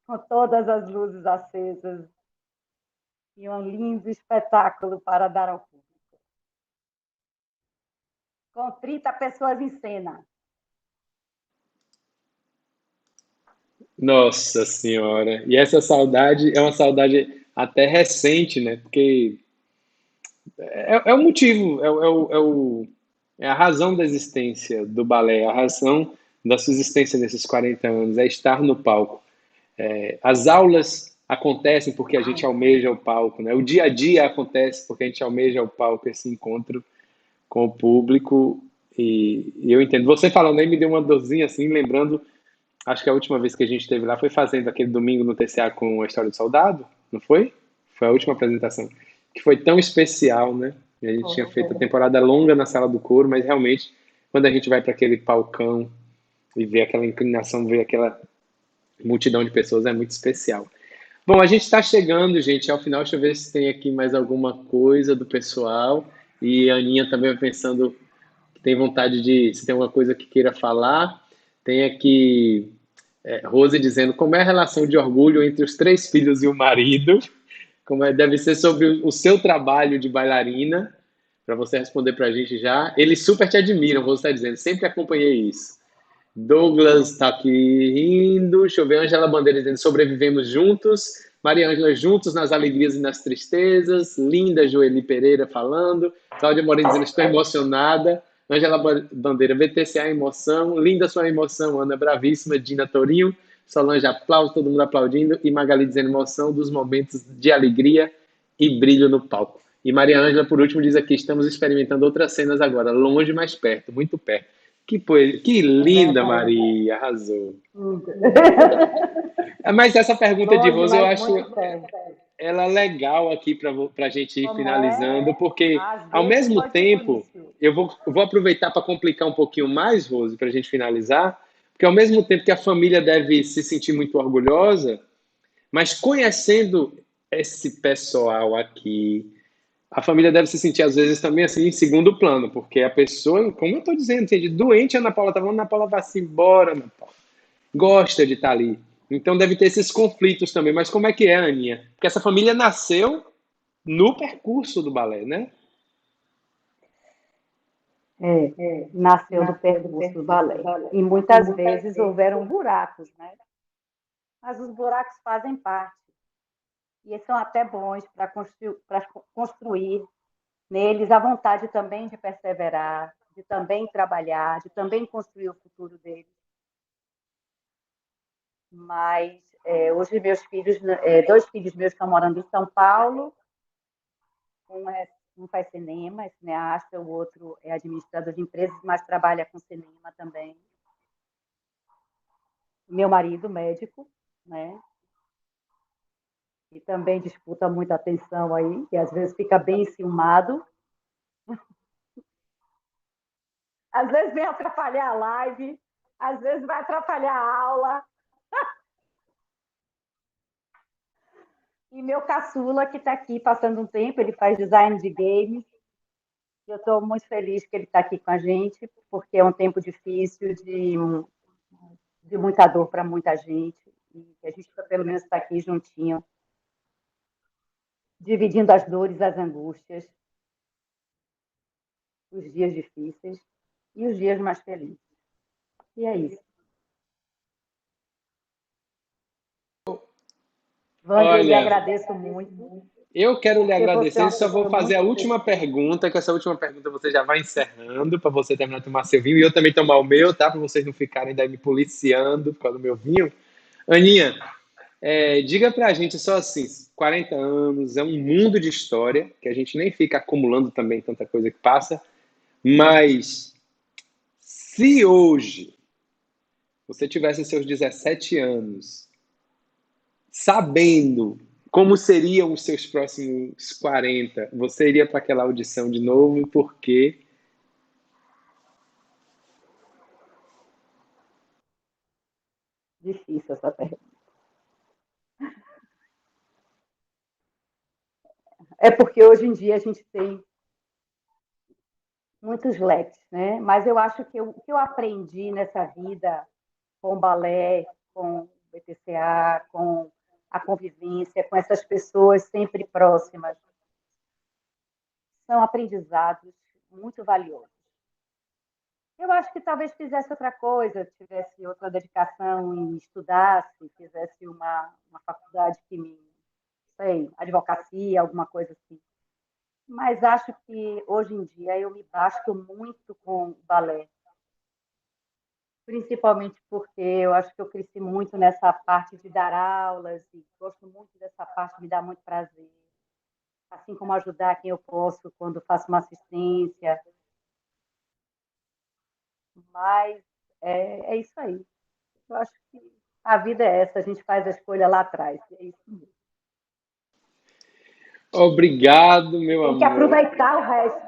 com todas as luzes acesas, e um lindo espetáculo para dar ao público. Com 30 pessoas em cena. Nossa Senhora! E essa saudade é uma saudade até recente, né? Porque é o motivo, é a razão da existência do balé, a razão da sua existência nesses 40 anos, é estar no palco. As aulas acontecem porque a gente almeja o palco, né? O dia a dia acontece porque a gente almeja o palco, esse encontro com o público. E eu entendo. Você falando aí me deu uma dorzinha assim, lembrando. Acho que a última vez que a gente esteve lá foi fazendo aquele domingo no TCA com a História do Soldado, não foi? Foi a última apresentação. Que foi tão especial, né? E a gente tinha feito a temporada longa na Sala do Coro, mas realmente, quando a gente vai para aquele palcão e vê aquela inclinação, vê aquela multidão de pessoas, é muito especial. Bom, a gente está chegando, gente, ao final. Deixa eu ver se tem aqui mais alguma coisa do pessoal. E a Aninha também vai pensando que tem vontade de. Se tem alguma coisa que queira falar. Tem aqui Rose dizendo como é a relação de orgulho entre os três filhos e o marido. Deve ser sobre o seu trabalho de bailarina. Para você responder para a gente já. Eles super te admiram, Rose está dizendo. Sempre acompanhei isso. Douglas está aqui rindo. Deixa eu ver. Angela Bandeira dizendo: sobrevivemos juntos. Maria Ângela, juntos nas alegrias e nas tristezas. Linda Joeli Pereira falando. Cláudia Moreno dizendo: estou emocionada. Angela Bandeira, VTCA emoção. Linda sua emoção, Ana Bravíssima. Dina Torinho. Solange aplauso, todo mundo aplaudindo. E Magali dizendo: emoção dos momentos de alegria e brilho no palco. E Maria Ângela, por último, diz aqui: estamos experimentando outras cenas agora, longe, mais perto, muito perto. Que linda, Maria, arrasou. Mas essa pergunta de Longe, Rose eu mas acho, muito perto. ela é legal aqui para a gente ir Como é? finalizando, porque Às ao vezes mesmo foi tempo, difícil. eu vou aproveitar para complicar um pouquinho mais, Rose, para a gente finalizar, porque ao mesmo tempo que a família deve se sentir muito orgulhosa, mas conhecendo esse pessoal aqui, a família deve se sentir, às vezes, também assim, em segundo plano, porque a pessoa, como eu estou dizendo, gente, doente, a Ana Paula está falando, Ana Paula vai-se embora, Ana Paula. Gosta de estar ali. Então deve ter esses conflitos também. Mas como é que é, Aninha? Porque essa família nasceu no percurso do balé, né? É, nasceu do percurso do balé. E muitas vezes houveram buracos, né? Mas os buracos fazem parte. E são até bons para construir neles a vontade também de perseverar, de também trabalhar, de também construir o futuro deles. Mas hoje meus filhos, dois filhos meus estão morando em São Paulo, um faz cinema, é cineasta, o outro é administrador de empresas, mas trabalha com cinema também. Meu marido, médico, né? E também disputa muita atenção aí, e às vezes fica bem enciumado. Às vezes vem atrapalhar a live, às vezes vai atrapalhar a aula. E meu caçula, que está aqui passando um tempo, ele faz design de games. Eu estou muito feliz que ele está aqui com a gente, porque é um tempo difícil, de muita dor para muita gente. E que a gente pelo menos está aqui juntinho, dividindo as dores, as angústias, os dias difíceis e os dias mais felizes. E é isso. Wander, eu lhe Olha, agradeço muito, eu quero lhe porque você é agradecer, uma só vou pessoa fazer muito a última especial. pergunta, que essa última pergunta você já vai encerrando, para você terminar de tomar seu vinho, e eu também tomar o meu, tá? Para vocês não ficarem daí me policiando por causa do meu vinho. Aninha, diga pra gente só assim, 40 anos, é um mundo de história, que a gente nem fica acumulando também tanta coisa que passa, mas se hoje você tivesse seus 17 anos, sabendo como seriam os seus próximos 40, você iria para aquela audição de novo? Por quê? Difícil essa pergunta. É porque hoje em dia a gente tem muitos leques, né? Mas eu acho que o que eu aprendi nessa vida com o balé, com o BTCA, com a convivência, com essas pessoas sempre próximas, são aprendizados muito valiosos. Eu acho que talvez fizesse outra coisa, tivesse outra dedicação e estudasse, fizesse uma faculdade que me, sei, advocacia, alguma coisa assim. Mas acho que hoje em dia eu me basto muito com o balé, principalmente porque eu acho que eu cresci muito nessa parte de dar aulas e gosto muito dessa parte, me dá muito prazer. Assim como ajudar quem eu posso quando faço uma assistência. Mas é isso aí. Eu acho que a vida é essa, a gente faz a escolha lá atrás. É isso mesmo. Obrigado, meu Tem que amor. aproveitar o resto.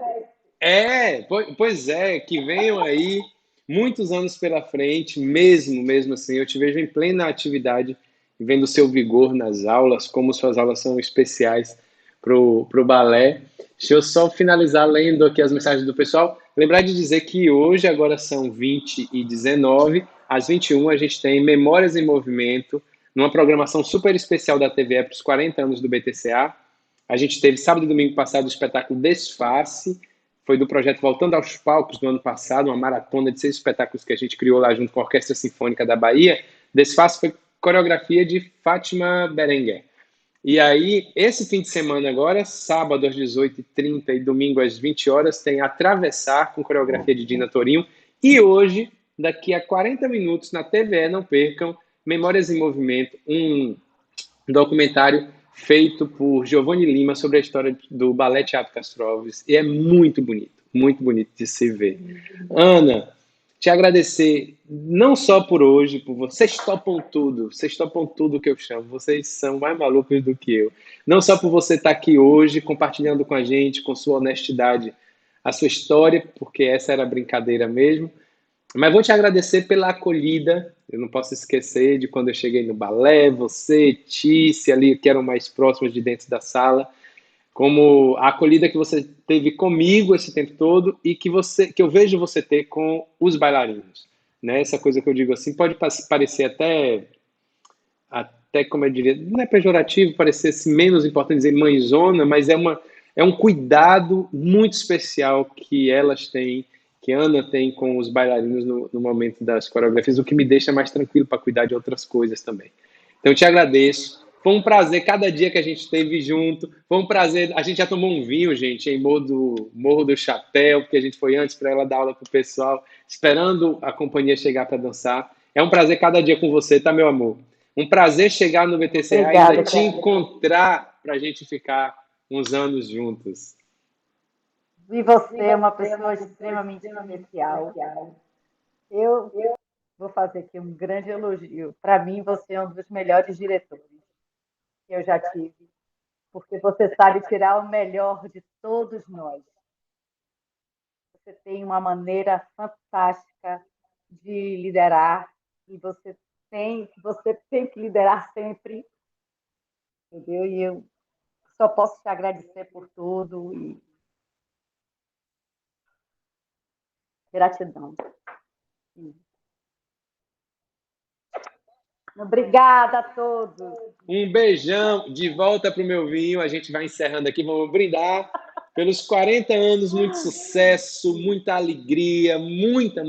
Pois é, que venham aí muitos anos pela frente, mesmo assim. Eu te vejo em plena atividade, vendo o seu vigor nas aulas, como suas aulas são especiais pro balé. Deixa eu só finalizar lendo aqui as mensagens do pessoal. Lembrar de dizer que hoje, agora são 20h19, às 21 a gente tem Memórias em Movimento, numa programação super especial da TVE para os 40 anos do BTCA. A gente teve sábado e domingo passado o espetáculo Desface, foi do projeto Voltando aos Palcos do ano passado, uma maratona de 6 espetáculos que a gente criou lá junto com a Orquestra Sinfônica da Bahia. Desface foi coreografia de Fátima Berenguer. E aí, esse fim de semana agora, sábado às 18h30 e domingo às 20 horas, tem Atravessar com coreografia de Dina Torinho. E hoje, daqui a 40 minutos, na TVE, não percam, Memórias em Movimento, um documentário feito por Giovanni Lima sobre a história do Ballet Teatro Castro Alves. E é muito bonito de se ver. Ana, te agradecer não só por hoje, por vocês topam tudo que eu chamo, vocês são mais malucos do que eu. Não só por você estar aqui hoje compartilhando com a gente, com sua honestidade, a sua história, porque essa era a brincadeira mesmo, mas vou te agradecer pela acolhida. Eu não posso esquecer de quando eu cheguei no balé, você, Tícia, ali, que eram mais próximos de dentro da sala, como a acolhida que você teve comigo esse tempo todo e que eu vejo você ter com os bailarinos, né? Essa coisa que eu digo assim pode parecer até como eu diria, não é pejorativo, parecer assim, menos importante dizer mãezona, mas é um cuidado muito especial que elas têm, que a Ana tem com os bailarinos no momento das coreografias, o que me deixa mais tranquilo para cuidar de outras coisas também. Então, eu te agradeço. Foi um prazer cada dia que a gente esteve junto. Foi um prazer. A gente já tomou um vinho, gente, em Morro do Chapéu, porque a gente foi antes para ela dar aula para o pessoal, esperando a companhia chegar para dançar. É um prazer cada dia com você, tá, meu amor? Um prazer chegar no BTCA e ainda Obrigada, te Cléber. encontrar para a gente ficar uns anos juntos. E você é uma pessoa extremamente especial. Eu vou fazer aqui um grande elogio. Para mim, você é um dos melhores diretores que eu já tive, porque você sabe tirar o melhor de todos nós. Você tem uma maneira fantástica de liderar e você tem que liderar sempre, entendeu? E eu só posso te agradecer por tudo e gratidão. Obrigada a todos. Um beijão, de volta para o meu vinho. A gente vai encerrando aqui. Vamos brindar pelos 40 anos, muito sucesso, muita alegria, muita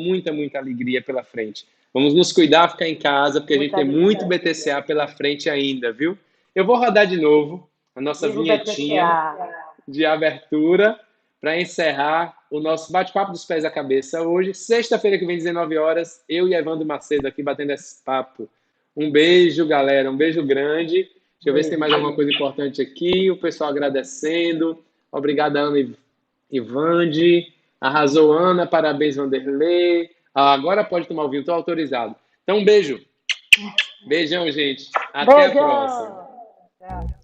alegria pela frente. Vamos nos cuidar, ficar em casa, porque a gente Muita tem muito alegria. BTCA pela frente ainda, viu? Eu vou rodar de novo a nossa Viva o vinhetinha BTCA. de abertura para encerrar o nosso bate-papo dos pés à cabeça hoje. Sexta-feira que vem, 19 horas, eu e Evandro Macedo aqui batendo esse papo. Um beijo, galera, um beijo grande. Deixa eu ver se tem mais alguma coisa importante aqui. O pessoal agradecendo. Obrigado, Ana Ivande. Arrasou, Ana. Parabéns, Vanderlei. Agora pode tomar o vinho, estou autorizado. Então, um beijo. Beijão, gente. Até a próxima. Beijão. Tchau.